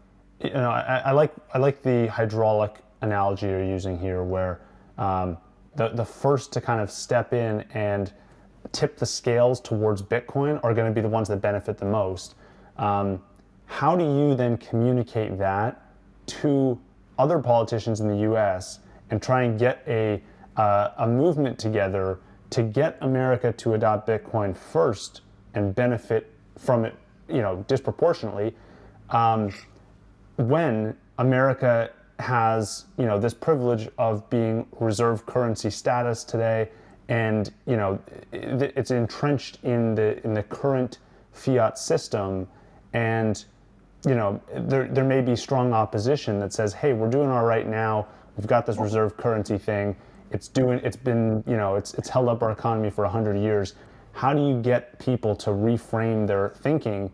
I like the hydraulic analogy you're using here, where the first to kind of step in and tip the scales towards Bitcoin are going to be the ones that benefit the most. How do you then communicate that to other politicians in the U.S. and try and get a movement together to get America to adopt Bitcoin first and benefit from it, disproportionately, when America has, this privilege of being reserve currency status today, and it's entrenched in the current fiat system, and there may be strong opposition that says, hey, we're doing all right now. We've got this reserve currency thing. It's held up our economy for 100 years. How do you get people to reframe their thinking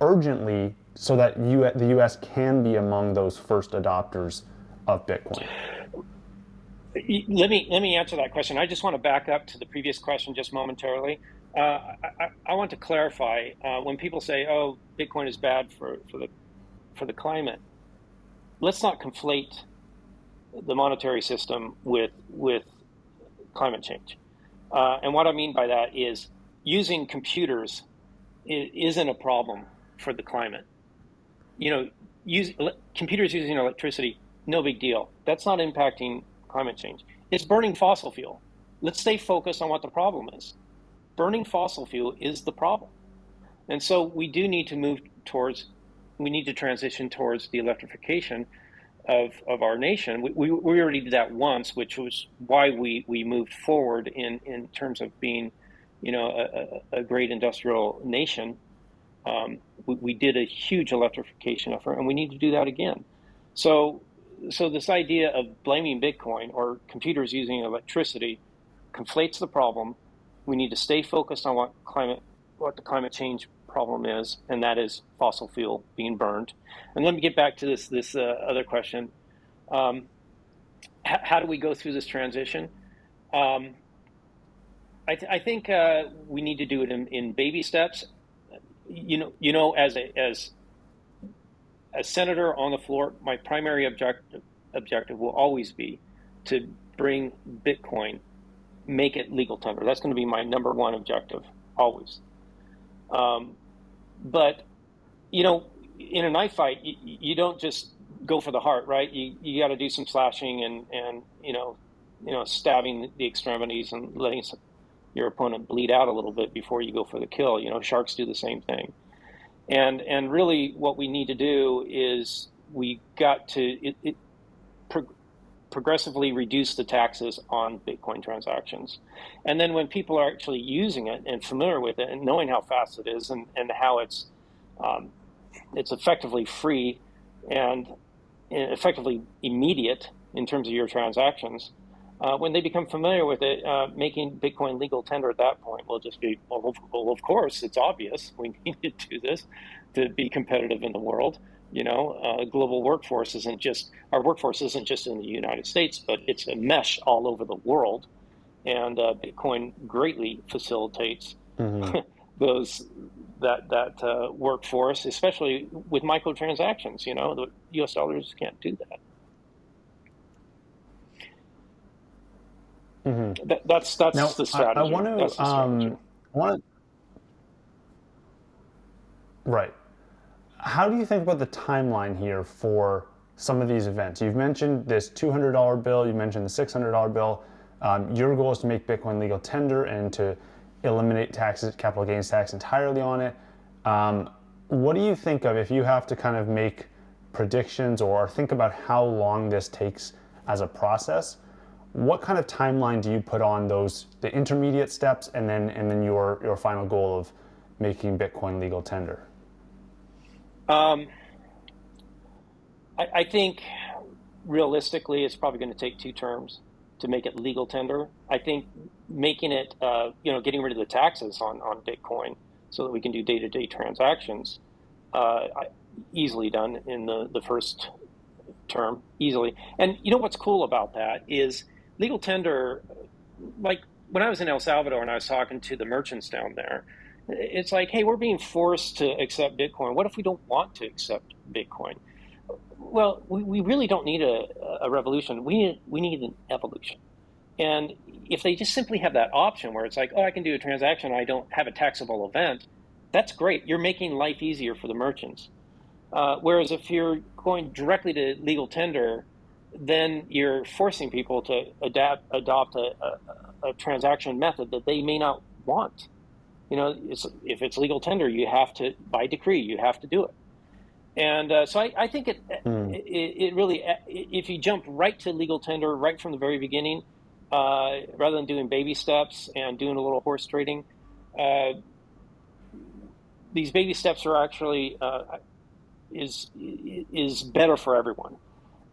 urgently so that the U.S. can be among those first adopters of Bitcoin? Let me answer that question. I just want to back up to the previous question just momentarily. I want to clarify when people say, "Oh, Bitcoin is bad for the climate." Let's not conflate the monetary system with climate change. And what I mean by that is using computers isn't a problem for the climate. Computers using electricity, no big deal. That's not impacting climate change. It's burning fossil fuel. Let's stay focused on what the problem is. Burning fossil fuel is the problem. And so we do need to transition towards the electrification of our nation. We already did that once, which was why we moved forward in terms of being, a great industrial nation. We did a huge electrification effort, and we need to do that again. So this idea of blaming Bitcoin or computers using electricity conflates the problem. We need to stay focused on what the climate change problem is, and that is fossil fuel being burned. And let me get back to this other question. How do we go through this transition? I think we need to do it in baby steps. As a senator on the floor, my primary objective will always be to bring Bitcoin, make it legal tender. That's going to be my number one objective, always. But in a knife fight, you don't just go for the heart, right? You got to do some slashing and stabbing the extremities and letting your opponent bleed out a little bit before you go for the kill. Sharks do the same thing. And really what we need to do is we got to progressively reduce the taxes on Bitcoin transactions. And then when people are actually using it and familiar with it and knowing how fast it is and how it's effectively free and effectively immediate in terms of your transactions, when they become familiar with it, making Bitcoin legal tender at that point will just be, well, of course, it's obvious we need to do this to be competitive in the world. Global workforce our workforce isn't just in the United States, but it's a mesh all over the world. And Bitcoin greatly facilitates that workforce, especially with microtransactions. The U.S. dollars can't do that. That's Now, the strategy. I want to, That's the strategy. Right. How do you think about the timeline here for some of these events? You've mentioned this $200 bill, you mentioned the $600 bill. Your goal is to make Bitcoin legal tender and to eliminate taxes, capital gains tax entirely on it. What do you think of, if you have to kind of make predictions or think about how long this takes as a process, what kind of timeline do you put on the intermediate steps and then your final goal of making Bitcoin legal tender? I think realistically, it's probably going to take 2 terms to make it legal tender. I think making it, getting rid of the taxes on Bitcoin so that we can do day-to-day transactions, easily done in the first term, easily. And what's cool about that is legal tender, like when I was in El Salvador and I was talking to the merchants down there, it's like, hey, we're being forced to accept Bitcoin. What if we don't want to accept Bitcoin? Well, we really don't need a revolution. We need an evolution. And if they just simply have that option where it's like, oh, I can do a transaction, I don't have a taxable event, that's great. You're making life easier for the merchants. Whereas if you're going directly to legal tender, then you're forcing people to adopt a transaction method that they may not want. If it's legal tender, you have to, by decree, you have to do it. And so I think it really, if you jump right to legal tender right from the very beginning, rather than doing baby steps and doing a little horse trading, these baby steps are actually is better for everyone.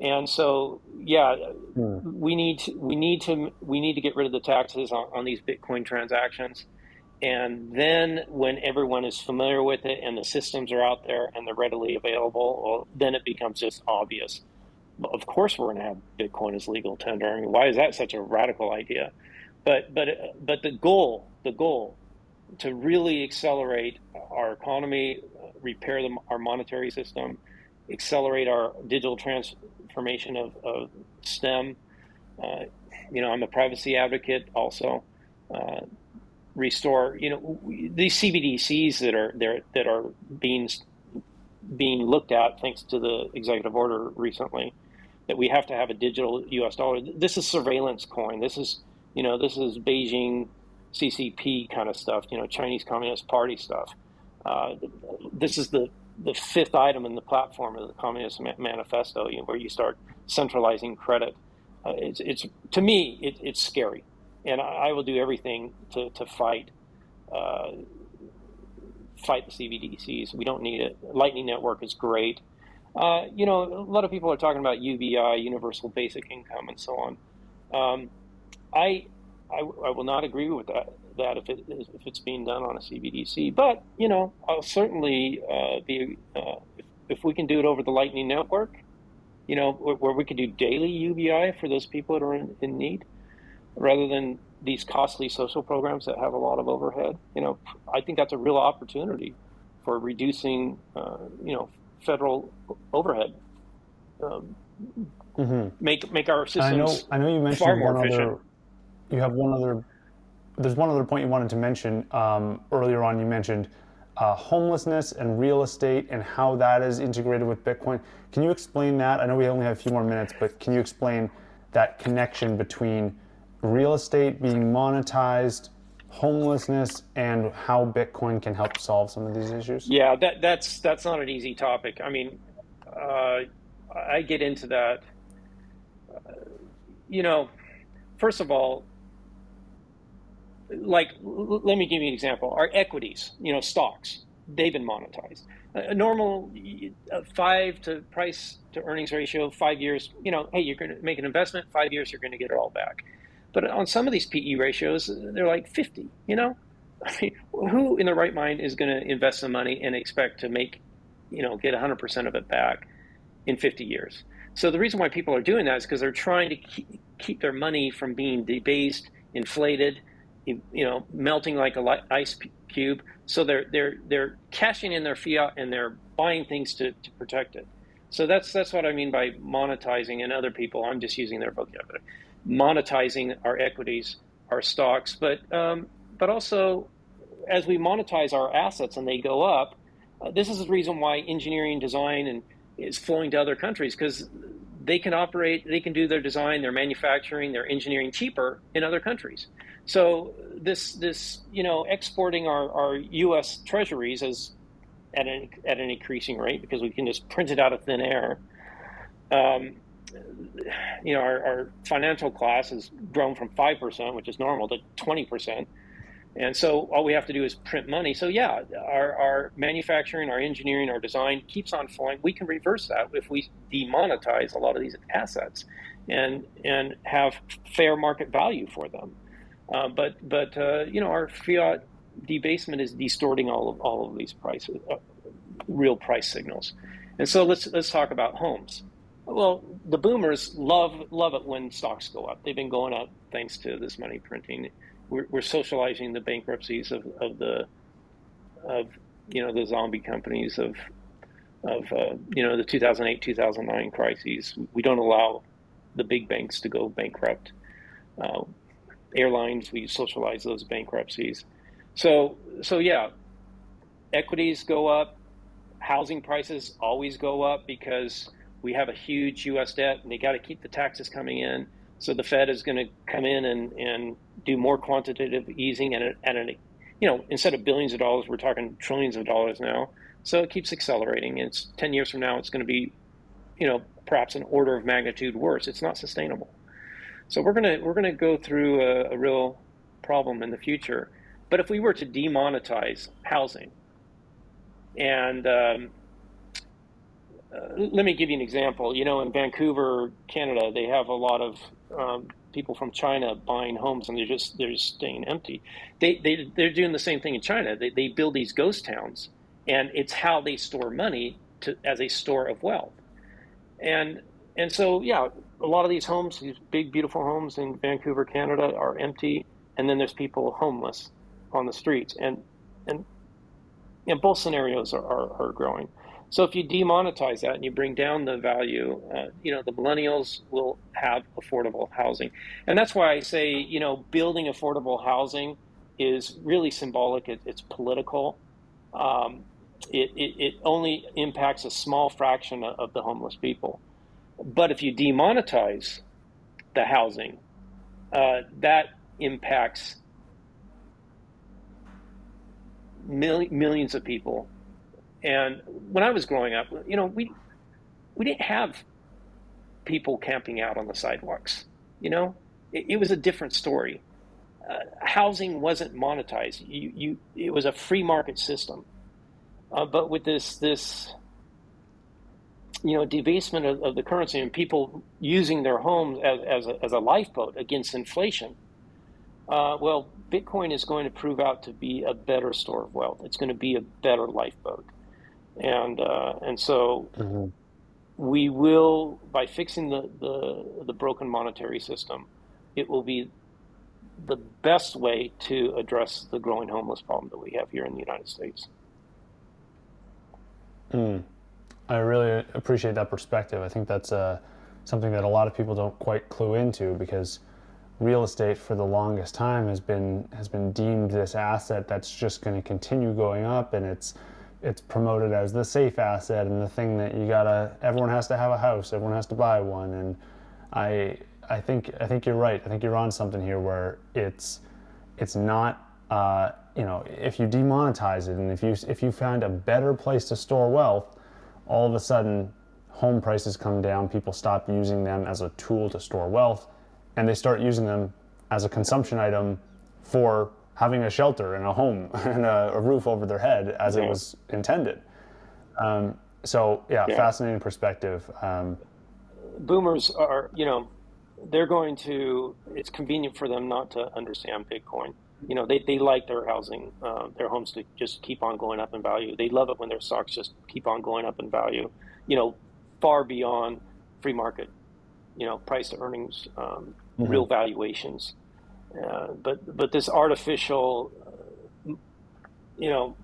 And so, yeah, we need to get rid of the taxes on these Bitcoin transactions. And then when everyone is familiar with it and the systems are out there and they're readily available, well, then it becomes just obvious. Of course, we're going to have Bitcoin as legal tender. I mean, why is that such a radical idea? But the goal to really accelerate our economy, repair our monetary system, accelerate our digital transformation of STEM. I'm a privacy advocate also. Restore, these CBDCs that are being looked at thanks to the executive order recently, that we have to have a digital U.S. dollar. This is surveillance coin. This is Beijing CCP kind of stuff. Chinese Communist Party stuff. This is the 5th item in the platform of the Communist Manifesto, where you start centralizing credit. It's to me, it's scary. And I will do everything to fight the CBDCs. We don't need it. Lightning Network is great. A lot of people are talking about UBI, Universal Basic Income, and so on. I will not agree with that if it's being done on a CBDC. But I'll certainly be if we can do it over the Lightning Network, where we could do daily UBI for those people that are in need, rather than these costly social programs that have a lot of overhead. I think that's a real opportunity for reducing, federal overhead. Make our systems I know you mentioned far more efficient. There's one other point you wanted to mention earlier on. You mentioned homelessness and real estate and how that is integrated with Bitcoin. Can you explain that? I know we only have a few more minutes, but can you explain that connection between real estate being monetized homelessness and how Bitcoin can help solve some of these issues? Yeah, that's not an easy topic. I mean, uh, I get into that. You know, first of all, like let me give you an example. Our equities, stocks, they've been monetized. A normal 5 to price to earnings ratio, 5 years. Hey, you're going to make an investment. 5 years, you're going to get it all back. But on some of these PE ratios, they're like 50. I mean, who in their right mind is going to invest some money and expect to get 100% of it back in 50 years? So the reason why people are doing that is because they're trying to keep their money from being debased, inflated, melting like a ice cube. So they're cashing in their fiat and they're buying things to protect it. So that's what I mean by monetizing. And other people, I'm just using their vocabulary, monetizing our equities, our stocks, but also as we monetize our assets and they go up, this is the reason why engineering design is flowing to other countries, because they can do their design, their manufacturing, their engineering cheaper in other countries. So this exporting our U.S. treasuries is at an increasing rate because we can just print it out of thin air. Um, our financial class has grown from 5%, which is normal, to 20%. And so all we have to do is print money. So yeah, our manufacturing, our engineering, our design keeps on flowing. We can reverse that if we demonetize a lot of these assets and have fair market value for them. But our fiat debasement is distorting all of these prices, real price signals. And so let's talk about homes. Well, the boomers love it when stocks go up. They've been going up thanks to this money printing. We're socializing the bankruptcies of the zombie companies of the 2008 2009 crises. We don't allow the big banks to go bankrupt. Airlines, we socialize those bankruptcies. So yeah, equities go up. Housing prices always go up because we have a huge U.S. debt, and they got to keep the taxes coming in. So the Fed is going to come in and do more quantitative easing, and instead of billions of dollars, we're talking trillions of dollars now. So it keeps accelerating. It's 10 years from now, it's going to be, perhaps an order of magnitude worse. It's not sustainable. So we're gonna go through a real problem in the future. But if we were to demonetize housing, and let me give you an example. In Vancouver, Canada, they have a lot of people from China buying homes, and they're just staying empty. They're doing the same thing in China. They build these ghost towns, and it's how they store money as a store of wealth. And so yeah, a lot of these homes, these big beautiful homes in Vancouver, Canada, are empty, and then there's people homeless on the streets, and both scenarios are growing. So if you demonetize that and you bring down the value, the millennials will have affordable housing. And that's why I say, building affordable housing is really symbolic. It's political. It only impacts a small fraction of the homeless people. But if you demonetize the housing, that impacts millions of people. And when I was growing up, we didn't have people camping out on the sidewalks. It was a different story. Housing wasn't monetized. It was a free market system. But with this debasement of the currency and people using their homes as a lifeboat against inflation, well, Bitcoin is going to prove out to be a better store of wealth. It's going to be a better lifeboat. And so we will, by fixing the broken monetary system, it will be the best way to address the growing homeless problem that we have here in the United States. I really appreciate that perspective. I think that's something that a lot of people don't quite clue into, because real estate for the longest time has been deemed this asset that's just going to continue going up, and it's promoted as the safe asset and the thing that everyone has to have a house, everyone has to buy one. And I think you're right. I think you're on something here where it's not if you demonetize it, and if you find a better place to store wealth, all of a sudden home prices come down, people stop using them as a tool to store wealth, and they start using them as a consumption item for having a shelter and a home and a roof over their head as it Yeah. was intended. So yeah, Yeah. fascinating perspective. Boomers are, they're going to, it's convenient for them not to understand Bitcoin. They like their housing, their homes to just keep on going up in value. They love it when their stocks just keep on going up in value, you know, far beyond free market, price to earnings, real valuations. But this artificial, you know,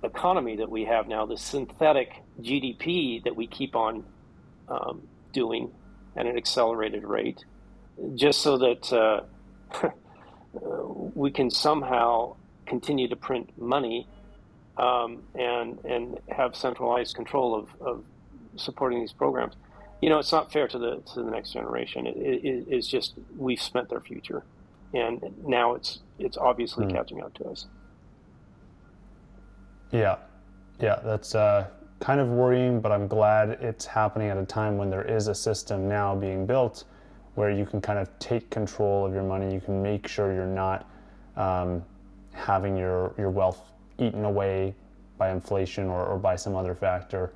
economy that we have now, the synthetic GDP that we keep on doing at an accelerated rate, just so that we can somehow continue to print money and have centralized control of supporting these programs. It's not fair to the next generation. It's just we've spent their future, and now it's obviously catching up to us. Yeah, yeah, that's kind of worrying, but I'm glad it's happening at a time when there is a system now being built where you can kind of take control of your money. You can make sure you're not having your wealth eaten away by inflation or by some other factor.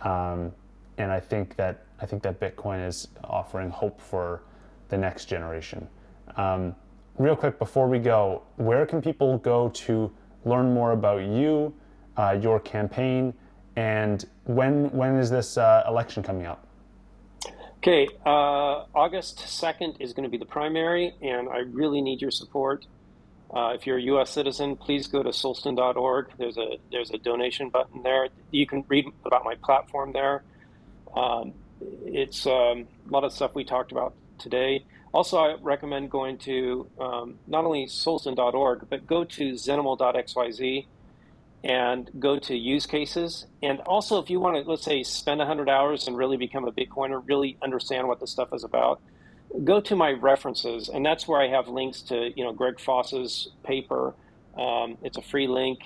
And I think that Bitcoin is offering hope for the next generation. Real quick before we go, where can people go to learn more about you, your campaign, and when is this election coming up? Okay, August 2nd is going to be the primary, and I really need your support. If you're a U.S. citizen, please go to solstin.org. There's a donation button there. You can read about my platform there. It's a lot of stuff we talked about today. Also, I recommend going to not only solstin.org, but go to zenimal.xyz and go to use cases. And also, if you want to, let's say, spend 100 hours and really become a Bitcoiner, really understand what this stuff is about, go to my references. And that's where I have links to, Greg Foss's paper. It's a free link.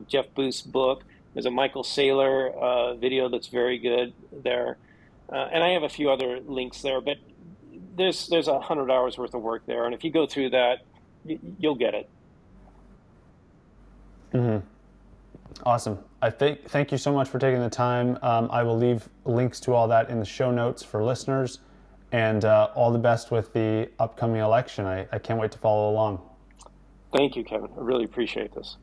Jeff Booth's book. There's a Michael Saylor video that's very good there. And I have a few other links there, but there's 100 hours worth of work there. And if you go through that, you'll get it. Awesome. Thank you so much for taking the time. I will leave links to all that in the show notes for listeners, and all the best with the upcoming election. I can't wait to follow along. Thank you, Kevin. I really appreciate this.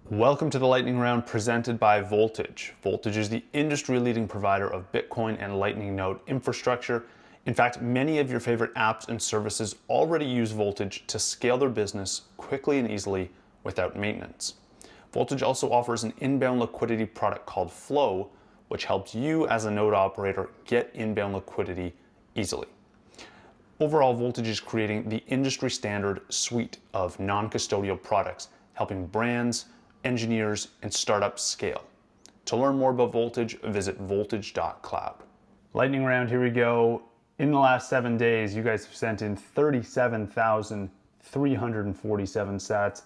Welcome to the Lightning Round presented by Voltage. Voltage is the industry-leading provider of Bitcoin and Lightning node infrastructure. In fact, many of your favorite apps and services already use Voltage to scale their business quickly and easily without maintenance. Voltage also offers an inbound liquidity product called Flow, which helps you as a node operator get inbound liquidity easily. Overall, Voltage is creating the industry standard suite of non-custodial products, helping brands, engineers, and startups scale. To learn more about Voltage, visit voltage.cloud. Lightning round, here we go. In the last 7 days, you guys have sent in 37,347 sats.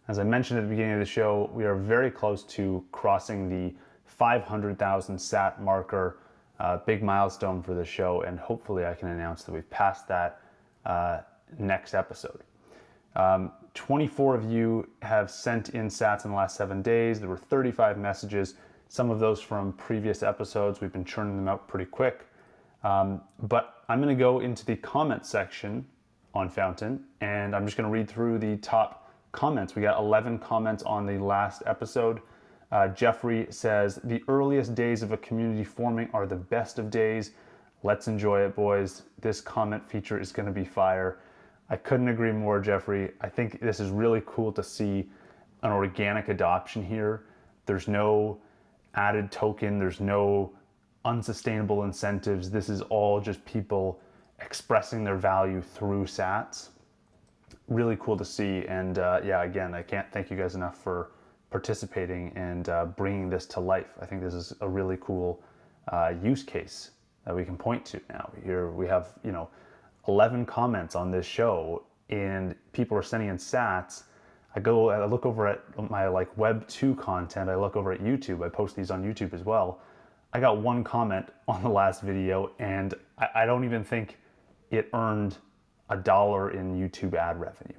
As I mentioned at the beginning of the show, we are very close to crossing the 500,000 sat marker, big milestone for the show, and hopefully I can announce that we've passed that next episode. 24 of you have sent in sats in the last 7 days. There were 35 messages, some of those from previous episodes. We've been churning them out pretty quick. But I'm going to go into the comment section on Fountain, and I'm just going to read through the top comments. We got 11 comments on the last episode. Jeffrey says, the earliest days of a community forming are the best of days. Let's enjoy it, boys. This comment feature is going to be fire. I couldn't agree more, Jeffrey. I think this is really cool to see an organic adoption here. There's no added token. There's no unsustainable incentives. This is all just people expressing their value through sats. Really cool to see. And yeah, again, I can't thank you guys enough for participating and bringing this to life. I think this is a really cool use case that we can point to now. Here we have, 11 comments on this show and people are sending in sats, I look over at my like Web 2 content, I look over at YouTube, I post these on YouTube as well. I got one comment on the last video, and I don't even think it earned $1 in YouTube ad revenue.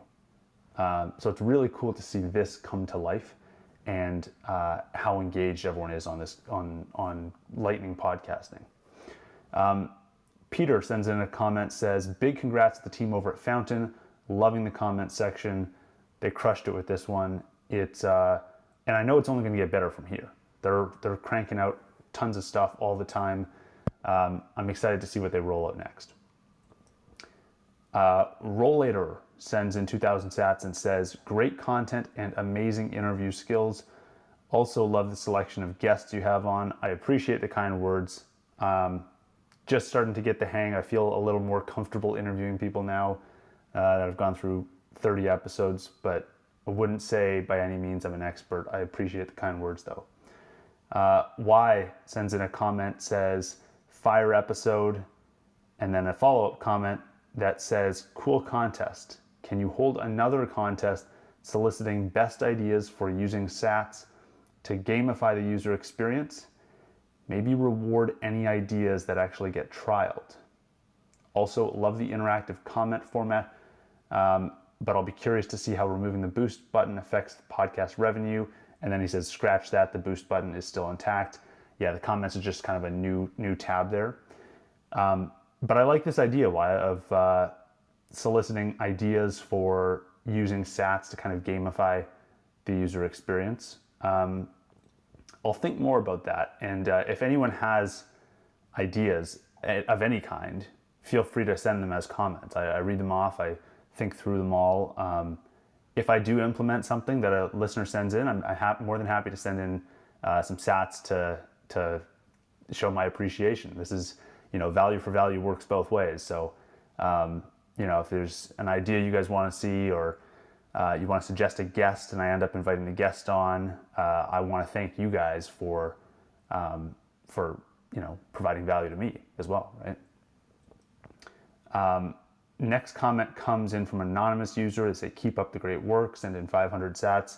So it's really cool to see this come to life, and how engaged everyone is on this on Lightning podcasting. Peter sends in a comment, says, big congrats to the team over at Fountain. Loving the comment section. They crushed it with this one. It's and I know it's only going to get better from here. They're cranking out tons of stuff all the time. I'm excited to see what they roll out next. Rollator sends in 2,000 sats and says, great content and amazing interview skills. Also love the selection of guests you have on. I appreciate the kind words. Just starting to get the hang. I feel a little more comfortable interviewing people now that I've gone through 30 episodes, but I wouldn't say by any means I'm an expert. I appreciate the kind words though. Y sends in a comment, says, fire episode, and then a follow-up comment that says, cool contest. Can you hold another contest soliciting best ideas for using sats to gamify the user experience? Maybe reward any ideas that actually get trialed. Also, love the interactive comment format, but I'll be curious to see how removing the boost button affects the podcast revenue. And then he says, scratch that, the boost button is still intact. Yeah, the comments is just kind of a new tab there. But I like this idea, of soliciting ideas for using sats to kind of gamify the user experience. I'll think more about that. And if anyone has ideas of any kind, feel free to send them as comments. I read them off, I think through them all. If I do implement something that a listener sends in, I'm more than happy to send in some sats to show my appreciation. This is, value for value works both ways. So, if there's an idea you guys want to see, or you want to suggest a guest and I end up inviting the guest on, I want to thank you guys for providing value to me as well, right? Next comment comes in from an anonymous user. They say, keep up the great work, send in 500 sats.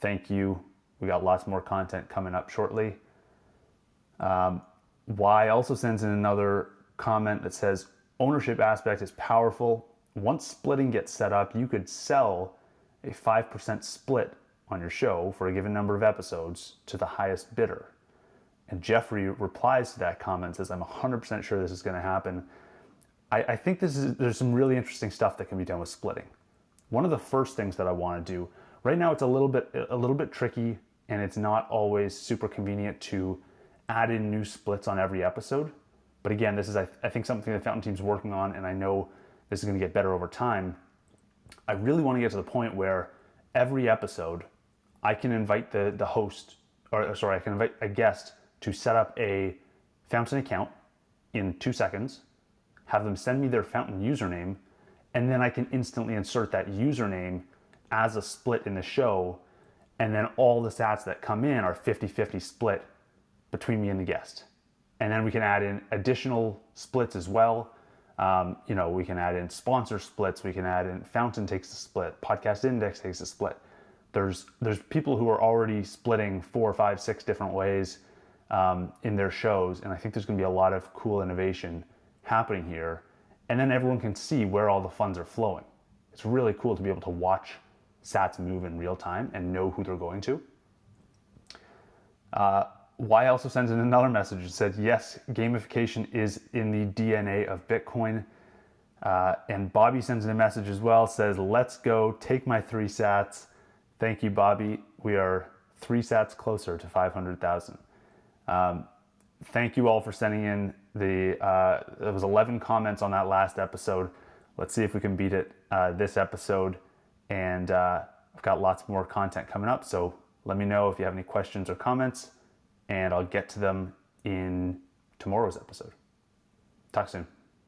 Thank you. We got lots more content coming up shortly. Y also sends in another comment that says, ownership aspect is powerful. Once splitting gets set up, you could sell a 5% split on your show for a given number of episodes to the highest bidder. And Jeffrey replies to that comment, says, I'm 100% sure this is going to happen. I think there's some really interesting stuff that can be done with splitting. One of the first things that I want to do, right now it's a little bit tricky, and it's not always super convenient to add in new splits on every episode. But again, this is, I think, something the Fountain team's working on, and I know this is going to get better over time. I really want to get to the point where every episode I can invite the host, I can invite a guest to set up a Fountain account in 2 seconds, have them send me their Fountain username, and then I can instantly insert that username as a split in the show, and then all the stats that come in are 50-50 split between me and the guest. And then we can add in additional splits as well. We can add in sponsor splits, we can add in Fountain takes a split, Podcast Index takes a split. There's people who are already splitting 4, 5, 6 different ways in their shows, and I think there's going to be a lot of cool innovation happening here. And then everyone can see where all the funds are flowing. It's really cool to be able to watch sats move in real time and know who they're going to. Y also sends in another message and said, yes, gamification is in the DNA of Bitcoin. And Bobby sends in a message as well, says, let's go, take my 3 sats. Thank you, Bobby. We are 3 sats closer to 500,000. Thank you all for sending in there was 11 comments on that last episode. Let's see if we can beat it this episode. And I've got lots more content coming up. So let me know if you have any questions or comments, and I'll get to them in tomorrow's episode. Talk soon.